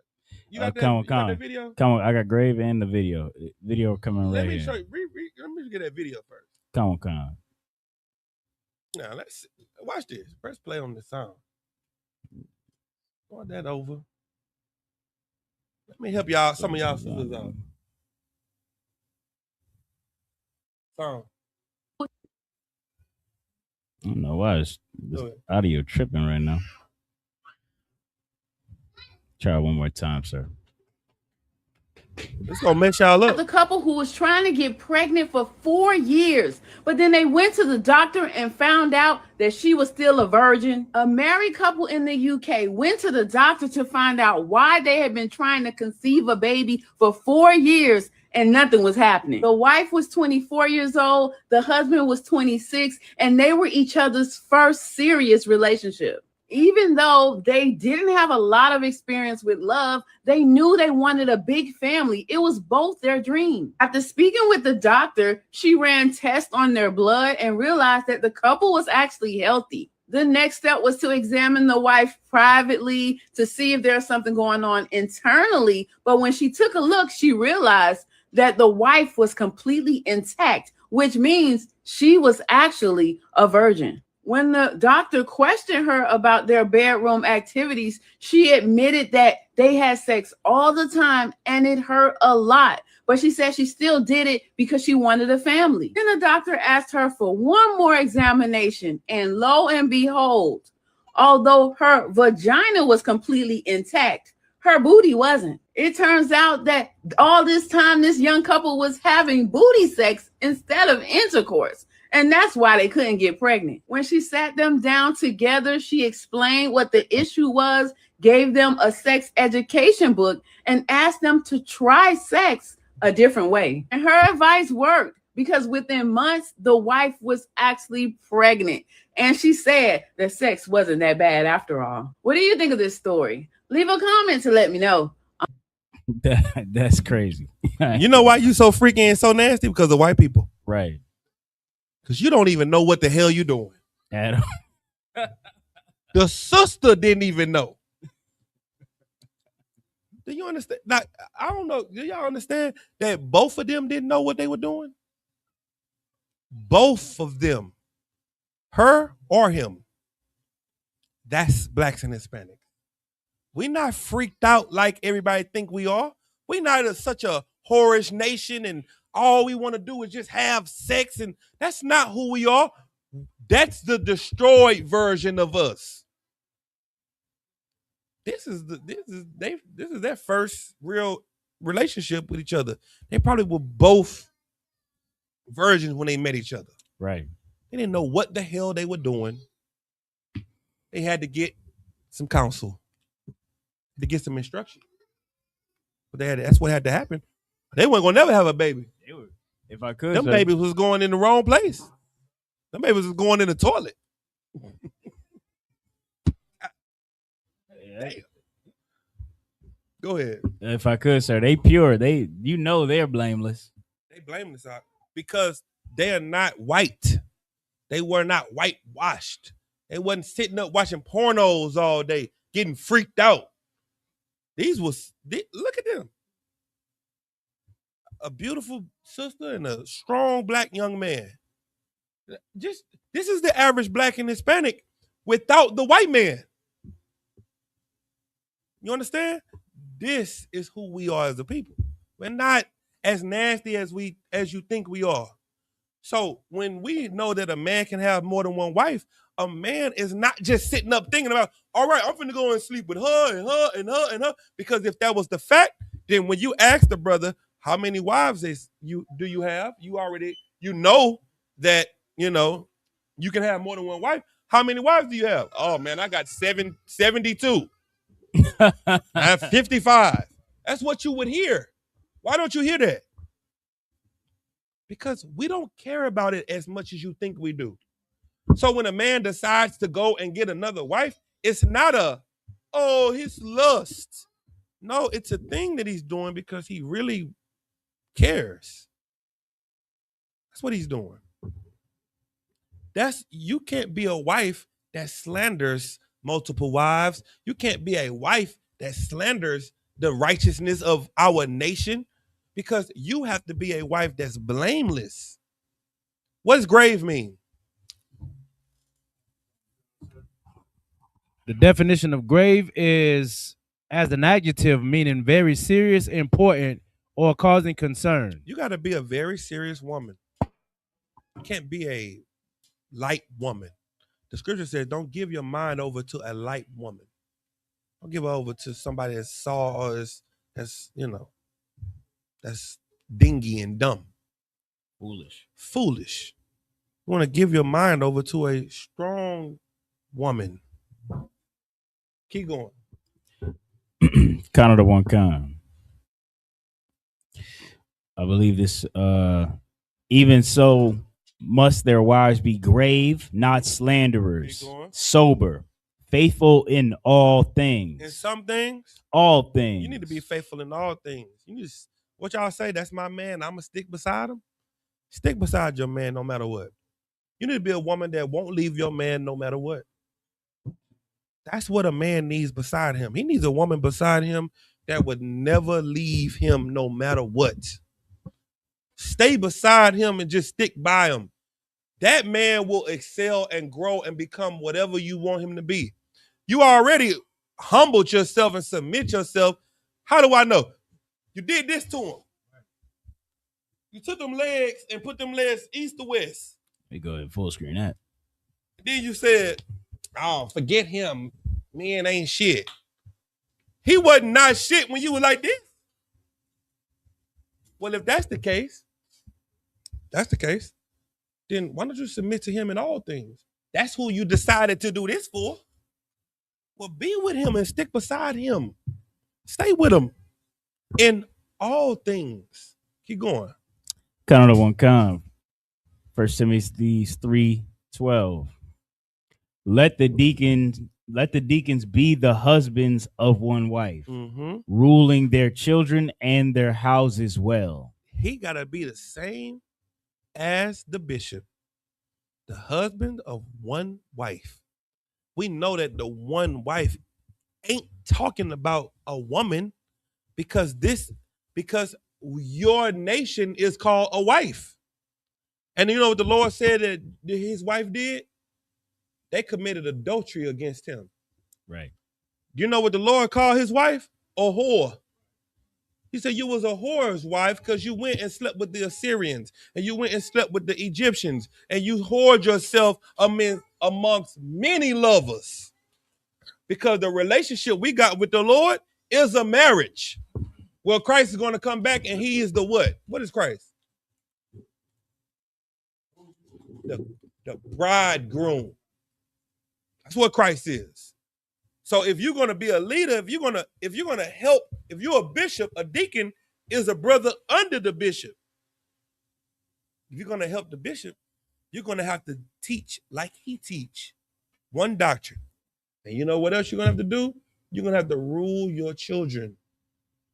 You got that? Come on, You got that video? Come on, I got Grave and the video. Video coming Let right me here. show you. Let me get that video first. Come on. Now let's watch this. Press play on the sound. Start that over. Let me help y'all. Some of y'all sisters out. Sound. I don't know why this audio tripping right now. Try one more time, sir. It's gonna mess y'all up. The couple who was trying to get pregnant for 4 years, but then they went to the doctor and found out that she was still a virgin. A married couple in the UK went to the doctor to find out why they had been trying to conceive a baby for 4 years and nothing was happening. The wife was 24 years old, the husband was 26, and they were each other's first serious relationship. Even though they didn't have a lot of experience with love, they knew they wanted a big family. It was both their dream. After speaking with the doctor, she ran tests on their blood and realized that the couple was actually healthy. The next step was to examine the wife privately to see if there's something going on internally. But when she took a look, she realized that the wife was completely intact, which means she was actually a virgin. When the doctor questioned her about their bedroom activities, she admitted that they had sex all the time and it hurt a lot. But she said she still did it because she wanted a family. Then the doctor asked her for one more examination, and lo and behold, although her vagina was completely intact, her booty wasn't. It turns out that all this time, this young couple was having booty sex instead of intercourse. And that's why they couldn't get pregnant. When she sat them down together, she explained what the issue was, gave them a sex education book, and asked them to try sex a different way. And her advice worked because within months, the wife was actually pregnant. And she said that sex wasn't that bad after all. What do you think of this story? Leave a comment to let me know. That's crazy. You know why you so freaky and so nasty? Because of white people. Right. Because you don't even know what the hell you're doing. Adam. The sister didn't even know. Do you understand? Now, I don't know. Do y'all understand that both of them didn't know what they were doing? Both of them. Her or him. That's blacks and Hispanics. We're not freaked out like everybody think we are. We're not such a whorish nation and all we want to do is just have sex, and that's not who we are. That's the destroyed version of us. This is their first real relationship with each other. They probably were both virgins when they met each other. Right. They didn't know what the hell they were doing. They had to get some counsel, to get some instruction. But that's what had to happen. They weren't gonna never have a baby. If I could, Them babies was going in the wrong place. Them babies was going in the toilet. Damn. Go ahead. If I could, sir, they pure. They're blameless. They blameless out because they are not white. They were not whitewashed. They wasn't sitting up watching pornos all day, getting freaked out. Look at them. A beautiful sister and a strong black young man. This is the average black and Hispanic without the white man. You understand? This is who we are as a people. We're not as nasty as you think we are. So when we know that a man can have more than one wife, a man is not just sitting up thinking about, all right, I'm finna go and sleep with her and her and her and her. Because if that was the fact, then when you ask the brother, how many wives do you have? You know that, you can have more than one wife. How many wives do you have? Oh man, I got 72. I have 55. That's what you would hear. Why don't you hear that? Because we don't care about it as much as you think we do. So when a man decides to go and get another wife, it's not his lust. No, it's a thing that he's doing because he really cares. That's what he's doing. You can't be a wife that slanders multiple wives. You can't be a wife that slanders the righteousness of our nation, because you have to be a wife that's blameless. What does grave mean? The definition of grave is as an adjective meaning very serious, important, or causing concern. You got to be a very serious woman. You can't be a light woman. The scripture says, don't give your mind over to a light woman. Don't give her over to somebody that's saw or that's dingy and dumb. Foolish. You want to give your mind over to a strong woman. Keep going. Count of the one kind. I believe this. Even so, must their wives be grave, not slanderers, sober, faithful in all things. In some things, all things. You need to be faithful in all things. You need to, what y'all say? That's my man. I'm gonna stick beside him. Stick beside your man no matter what. You need to be a woman that won't leave your man no matter what. That's what a man needs beside him. He needs a woman beside him that would never leave him no matter what. Stay beside him and just stick by him. That man will excel and grow and become whatever you want him to be. You already humbled yourself and submit yourself. How do I know? You did this to him. You took them legs and put them legs east to west. Let me go ahead and full screen that. Then you said, oh, forget him. Man ain't shit. He wasn't not shit when you were like this. Well, if that's the case, then why don't you submit to him in all things? That's who you decided to do this for. Well, be with him and stick beside him. Stay with him in all things. Keep going. Count of the one kind. 1 Timothy 3:12. Let the deacons be the husbands of one wife, ruling their children and their houses well. He got to be the same as the bishop, the husband of one wife. We know that the one wife ain't talking about a woman because your nation is called a wife. And you know what the Lord said that his wife did? They committed adultery against him. Right. You know what the Lord called his wife? A whore. He said you was a whore's wife because you went and slept with the Assyrians and you went and slept with the Egyptians and you whored yourself amongst many lovers. Because the relationship we got with the Lord is a marriage. Well, Christ is going to come back and he is the what? What is Christ? The bridegroom. That's what Christ is. So if you're going to be a leader, if you're going to help, if you're a bishop, a deacon is a brother under the bishop. If you're going to help the bishop, you're going to have to teach like he teach. One doctrine. And you know what else you're going to have to do? You're going to have to rule your children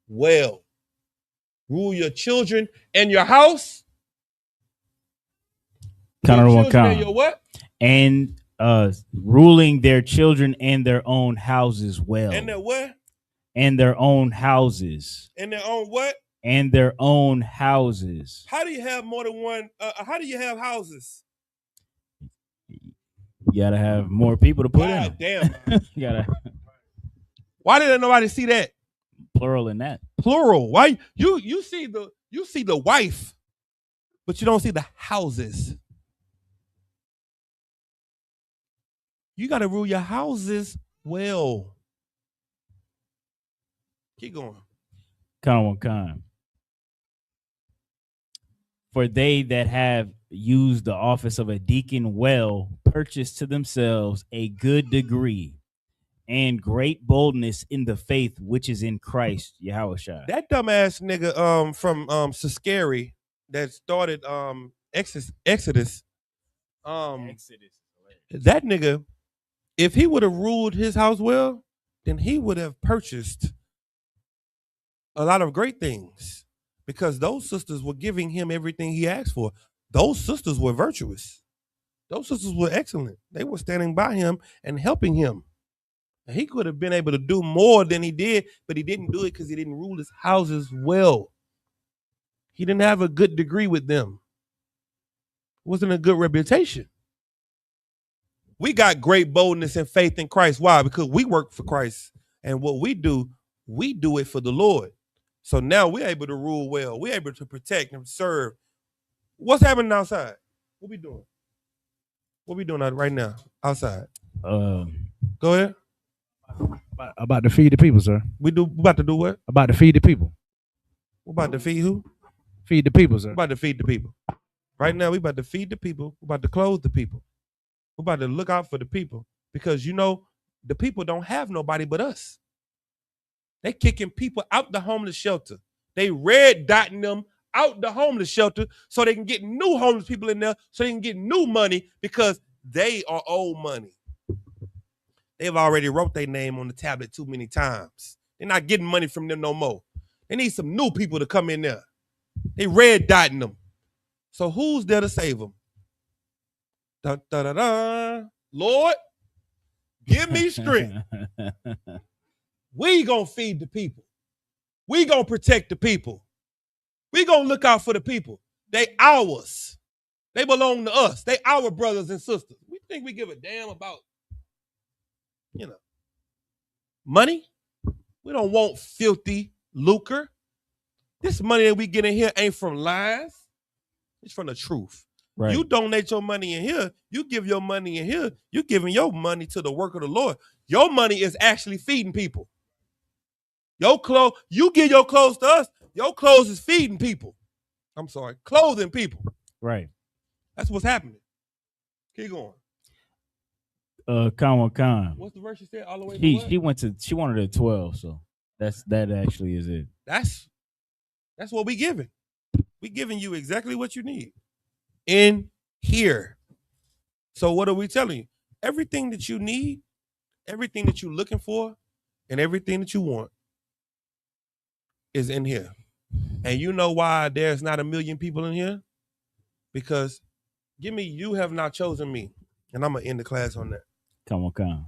well. Rule your children and your house. Count of the one kind. And your what? And ruling their children and their own houses well. And their what? And their own houses. And their own what? And their own houses. How do you have more than one? How do you have houses? You gotta have more people to put in. Damn. You gotta. Why didn't nobody see that? Plural in that. Plural. Why you see the wife, but you don't see the houses. You got to rule your houses well. Keep going. Count one kind. For they that have used the office of a deacon well purchase to themselves a good degree and great boldness in the faith which is in Christ Yahushua. That dumbass nigga from Siskeri that started Exodus. That nigga, if he would have ruled his house well, then he would have purchased a lot of great things because those sisters were giving him everything he asked for. Those sisters were virtuous. Those sisters were excellent. They were standing by him and helping him. And he could have been able to do more than he did, but he didn't do it because he didn't rule his houses well. He didn't have a good degree with them. Wasn't a good reputation. We got great boldness and faith in Christ. Why? Because we work for Christ. And what we do it for the Lord. So now we're able to rule well. We're able to protect and serve. What's happening outside? What we doing? What we doing right now outside? Go ahead. About to feed the people, sir. We about to do what? About to feed the people. We're about to feed who? Feed the people, sir. We're about to feed the people. Right now, we about to feed the people. We're about to clothe the people. We're about to look out for the people. Because, the people don't have nobody but us. They kicking people out the homeless shelter. They red dotting them out the homeless shelter so they can get new homeless people in there so they can get new money because they are old money. They've already wrote their name on the tablet too many times. They're not getting money from them no more. They need some new people to come in there. They red dotting them. So who's there to save them? Da, da, da, da. Lord, give me strength. We gonna feed the people. We gonna protect the people. We gonna look out for the people. They ours. They belong to us. They our brothers and sisters. We think we give a damn about, money? We don't want filthy lucre. This money that we get in here ain't from lies. It's from the truth. Right. You donate your money in here. You give your money in here. You're giving your money to the work of the Lord. Your money is actually feeding people. Your clothes, you give your clothes to us. Your clothes is feeding people. I'm sorry, clothing people. Right. That's what's happening. Keep going. Khan. What's the verse you said? All the way. She wanted a 12, so that actually is it. That's what we giving. We giving you exactly what you need in here. So what are we telling you? Everything that you need, everything that you're looking for, and everything that you want is in here. And you know why there's not 1 million people in here? Because you have not chosen me. And I'm going to end the class on that. Come on. I'm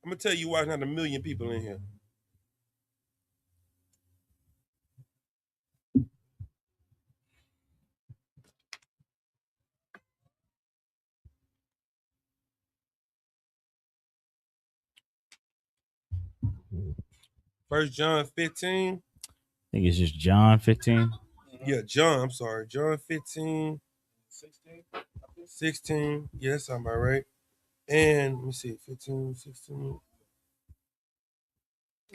going to tell you why there's not 1 million people in here. First John 15. I think it's just John 15. Yeah, John. I'm sorry. John 15. 16. Yes, I'm all right. And let me see. 15, 16.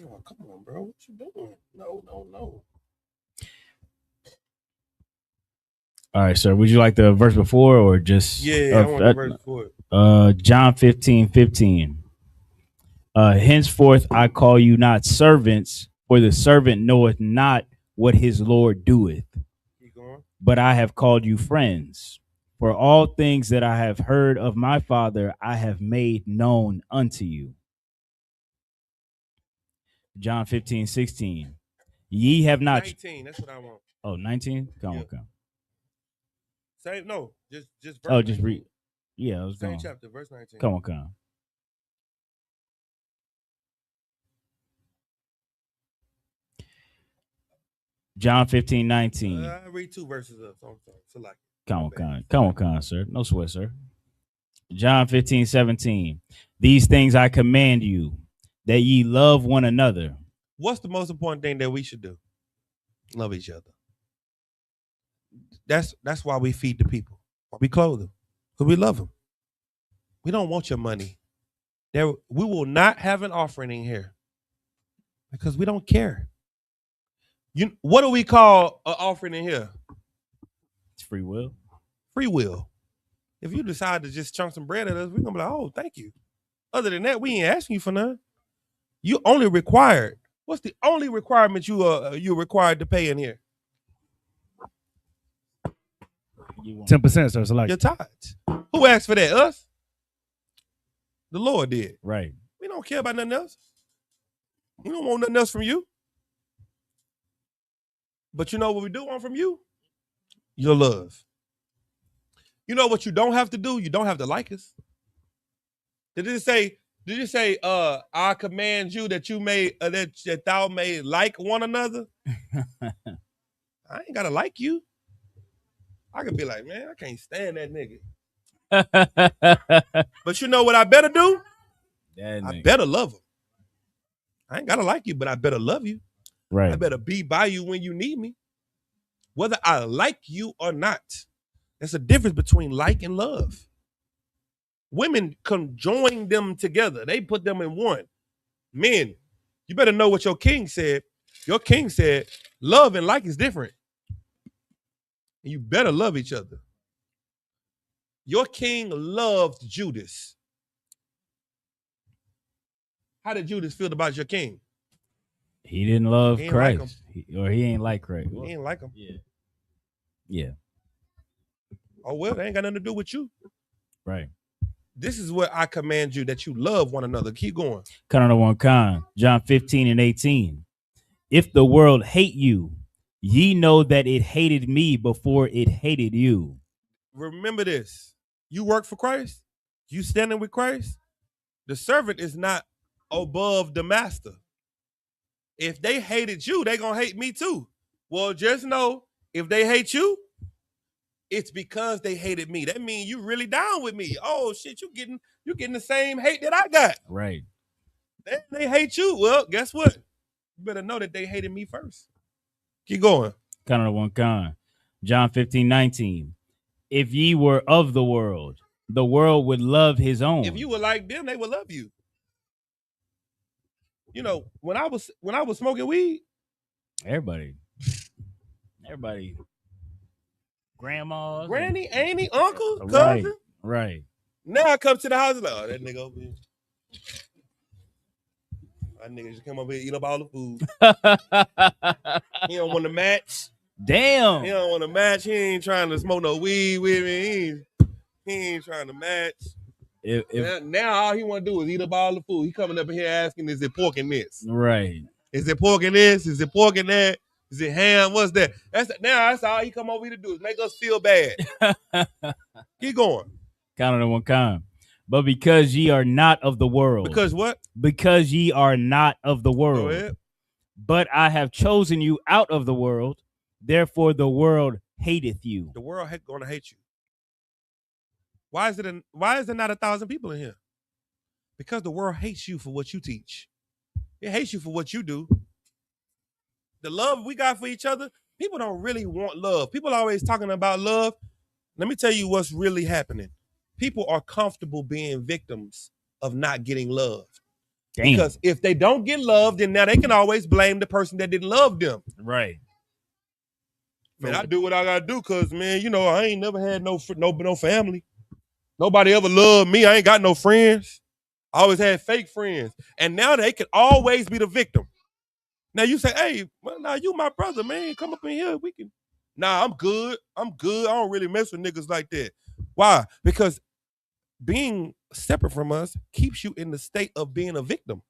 Oh, come on, bro. What you doing? No. All right, sir. Would you like the verse before or just Yeah, I want the verse before. John 15:15. Henceforth I call you not servants, for the servant knoweth not what his Lord doeth. Keep going. But I have called you friends. For all things that I have heard of my Father, I have made known unto you. John 15:16. Ye have not. 19. That's what I want. Oh, 19? Come. Same. No, just verse. Oh, just 19. read. Yeah, I was Same going. chapter, verse 19. Come on. John 15:19. I read 2 verses up. So I'm sorry. So like. Come on, sir. No sweat, sir. John 15:17. These things I command you, that ye love one another. What's the most important thing that we should do? Love each other. That's why we feed the people. Why we clothe them. Because we love them. We don't want your money. We will not have an offering in here. Because we don't care. What do we call an offering in here? It's free will. Free will. If you decide to just chunk some bread at us, we're gonna be like, oh, thank you. Other than that, we ain't asking you for nothing. You only required. What's the only requirement you're required to pay in here? 10%, sir. So like your tithes. Who asked for that? Us? The Lord did. Right. We don't care about nothing else. We don't want nothing else from you. But you know what we do want from you? Your love. You know what you don't have to do? You don't have to like us. Did it say? Did you say? I command you that you may that thou may like one another. I ain't gotta like you. I could be like, man, I can't stand that nigga. But you know what I better do? I better love him. I ain't gotta like you, but I better love you. Right. I better be by you when you need me. Whether I like you or not. There's a difference between like and love. Women conjoin them together. They put them in one. Men, you better know what your king said. Your king said, love and like is different. And you better love each other. Your king loved Judas. How did Judas feel about your king? He didn't love He ain't Christ. like He ain't like Christ. He ain't like him. Yeah. Yeah. Oh, well, they ain't got nothing to do with you. Right. This is what I command you, that you love one another. Keep going. Kind of one kind. John 15:18. If the world hate you, ye know that it hated me before it hated you. Remember this. You work for Christ. You standing with Christ. The servant is not above the master. If they hated you, they gonna hate me too. Well, just know, if they hate you, it's because they hated me. That means you really down with me. Oh shit, you getting the same hate that I got. Right. They hate you. Well, guess what? You better know that they hated me first. Keep going. Kind of one kind. John 15:19. If ye were of the world would love his own. If you were like them, they would love you. You know, when I was smoking weed, Everybody. Grandmas. granny, auntie, uncle, Right. cousin. Right. Now I come to the house and like, oh, that nigga over here. That nigga just come over here, eat up all the food. He don't want to match. Damn. He don't want to match. He ain't trying to smoke no weed with me. He ain't trying to match. Now all he want to do is eat up all the food. He coming up in here asking, is it pork in this? Right. Is it pork in this? Is it pork in that? Is it ham? What's that? That's all he come over here to do, is make us feel bad. Keep going. Kind of one kind. But because ye are not of the world. Because what? Because ye are not of the world. Go ahead. But I have chosen you out of the world. Therefore the world hateth you. The world gonna hate you. Why is there not 1,000 people in here? Because the world hates you for what you teach. It hates you for what you do. The love we got for each other, people don't really want love. People are always talking about love. Let me tell you what's really happening. People are comfortable being victims of not getting loved. Damn. Because if they don't get loved, then now they can always blame the person that didn't love them. Right. Man, I do what I gotta do because, man, you know, I ain't never had no family. Nobody ever loved me. I ain't got no friends. I always had fake friends. And now they can always be the victim. Now you say, hey, well, now you my brother, man. Come up in here. We can. Nah, I'm good. I don't really mess with niggas like that. Why? Because being separate from us keeps you in the state of being a victim.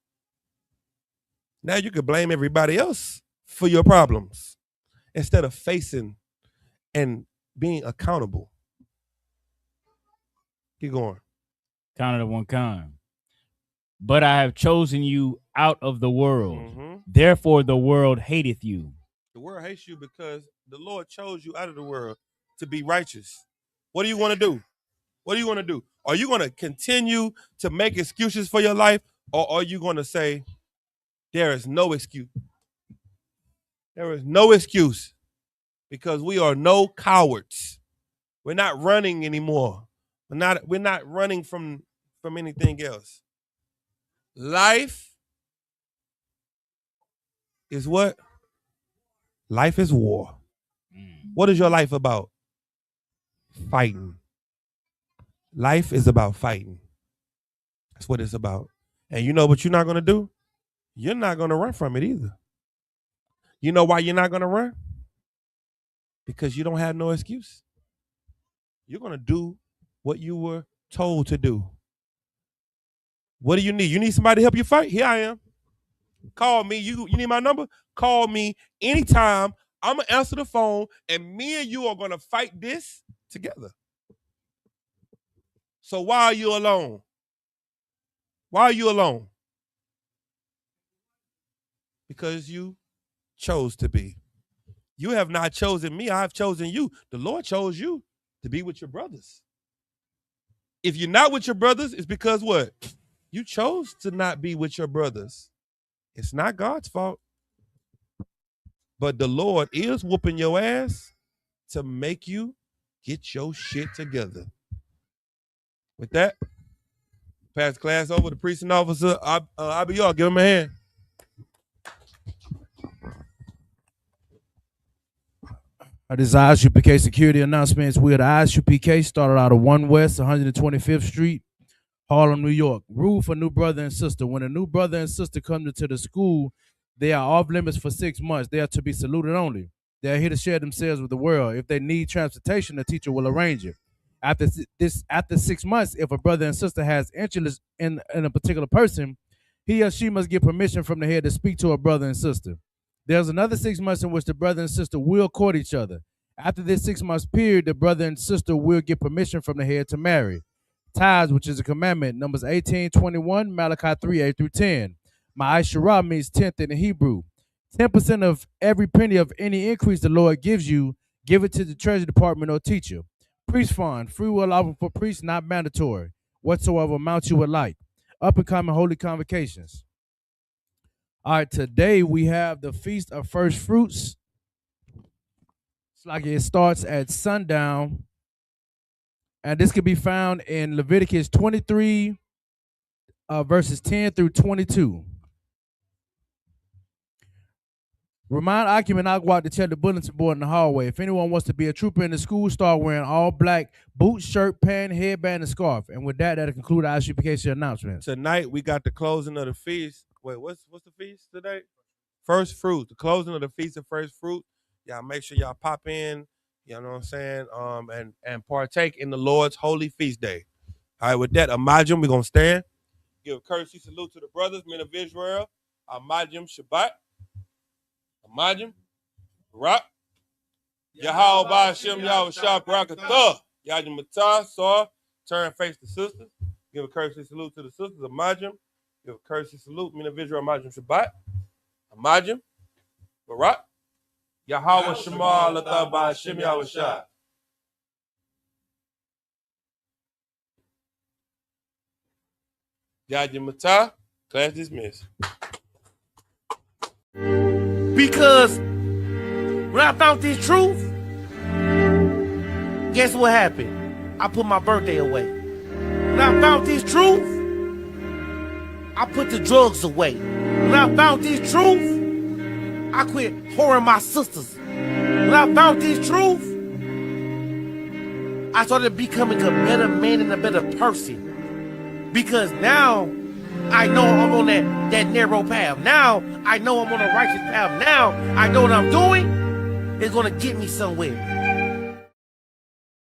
Now you can blame everybody else for your problems instead of facing and being accountable. Keep going. Kind of one kind. But I have chosen you out of the world. Mm-hmm. Therefore the world hateth you. The world hates you because the Lord chose you out of the world to be righteous. What do you want to do? What do you want to do? Are you going to continue to make excuses for your life, or are you going to say, there is no excuse? There is no excuse because we are no cowards. We're not running anymore. We're not running from anything else. Life is what? Life is war. What is your life about? Fighting. Life is about fighting. That's what it's about. And you know what you're not going to do? You're not going to run from it either. You know why you're not going to run? Because you don't have no excuse. You're going to do what you were told to do. What do you need? You need somebody to help you fight? Here I am. Call me. You need my number? Call me anytime. I'm going to answer the phone, and me and you are going to fight this together. So why are you alone? Why are you alone? Because you chose to be. You have not chosen me. I have chosen you. The Lord chose you to be with your brothers. If you're not with your brothers, it's because what? You chose to not be with your brothers. It's not God's fault. But the Lord is whooping your ass to make you get your shit together. With that, pass the class over to precinct officer. I'll be y'all. Give him a hand. This is Isupk security announcements. We're the Isupk, started out of 1 West 125th Street, Harlem, New York. Rule for new brother and sister. When a new brother and sister come into the school, they are off limits for 6 months. They are to be saluted only. They are here to share themselves with the world. If they need transportation, the teacher will arrange it. After 6 months, if a brother and sister has interest in a particular person, he or she must get permission from the head to speak to a brother and sister. There's another 6 months in which the brother and sister will court each other. After this 6 months period, the brother and sister will get permission from the head to marry. Tithes, which is a commandment, Numbers 18:21, Malachi 3:8-10. Ma'asherah means 10th in the Hebrew. 10% of every penny of any increase the Lord gives you, give it to the treasury department or teacher. Priest fund, free will offer for priests, not mandatory. Whatsoever amount you would like. Up and coming holy convocations. All right, today we have the Feast of First Fruits. It's like it starts at sundown. And this can be found in Leviticus 23, verses 10 through 22. Remind Akim and Agwat to check the bulletin board in the hallway. If anyone wants to be a trooper in the school, start wearing all black boots, shirt, pant, headband, and scarf. And with that, that'll conclude our Isupk announcements. Tonight we got the closing of the feast. Wait, what's the feast today? First fruit. The closing of the feast of first fruit. Y'all make sure y'all pop in. You know what I'm saying? And partake in the Lord's holy feast day. All right, with that, Amajim, we're gonna stand. Give a courtesy salute to the brothers, men of Israel. Amajim Shabbat. Amajim, Rock, Yahweh Ba'Shem Yahweh Shah Barakatah, Yajim Matah, Saw, turn face to sisters. Give a courtesy salute to the sisters, Amajim. Give a courtesy salute, men of Israel, Amajim Shabbat. Amajim, Barak, Yahweh Shema Latah Ba'Shem Yahweh Shah. Yajim Matah, class dismissed. Because when I found this truth, guess what happened? I put my birthday away. When I found this truth, I put the drugs away. When I found this truth, I quit whoring my sisters. When I found this truth, I started becoming a better man and a better person. Because now I know I'm on that narrow path. Now I know I'm on a righteous path. Now I know what I'm doing is going to get me somewhere.